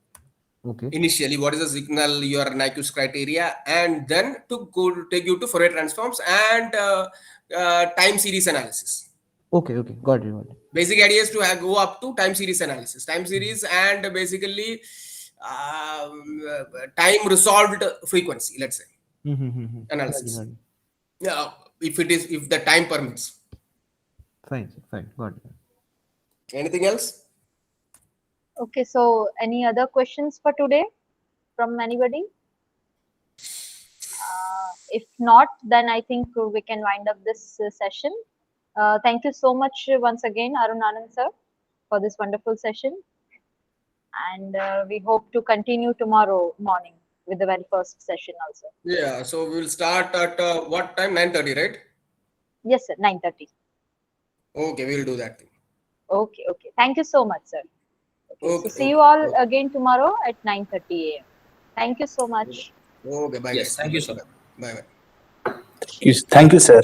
Okay. Initially, what is the signal, your Nyquist criteria, and then to take you to Fourier transforms and time series analysis. Okay. Got it. Basic idea is to go up to time series analysis, and basically time resolved frequency, let's say, analysis. Yeah, if the time permits. Fine. Got it. Anything else? Okay, so any other questions for today from anybody? If not, then I think we can wind up this session. Thank you so much once again, Arun Anand sir, for this wonderful session. And we hope to continue tomorrow morning with the very first session also. Yeah, so we will start at what time? 9:30, right? Yes, sir, 9:30. Okay, we will do that thing. Okay. Thank you so much, sir. Okay, so see you all again tomorrow at 9:30 a.m. Thank you so much. Okay, bye. Yes, thank you, sir. Bye. Thank you, sir.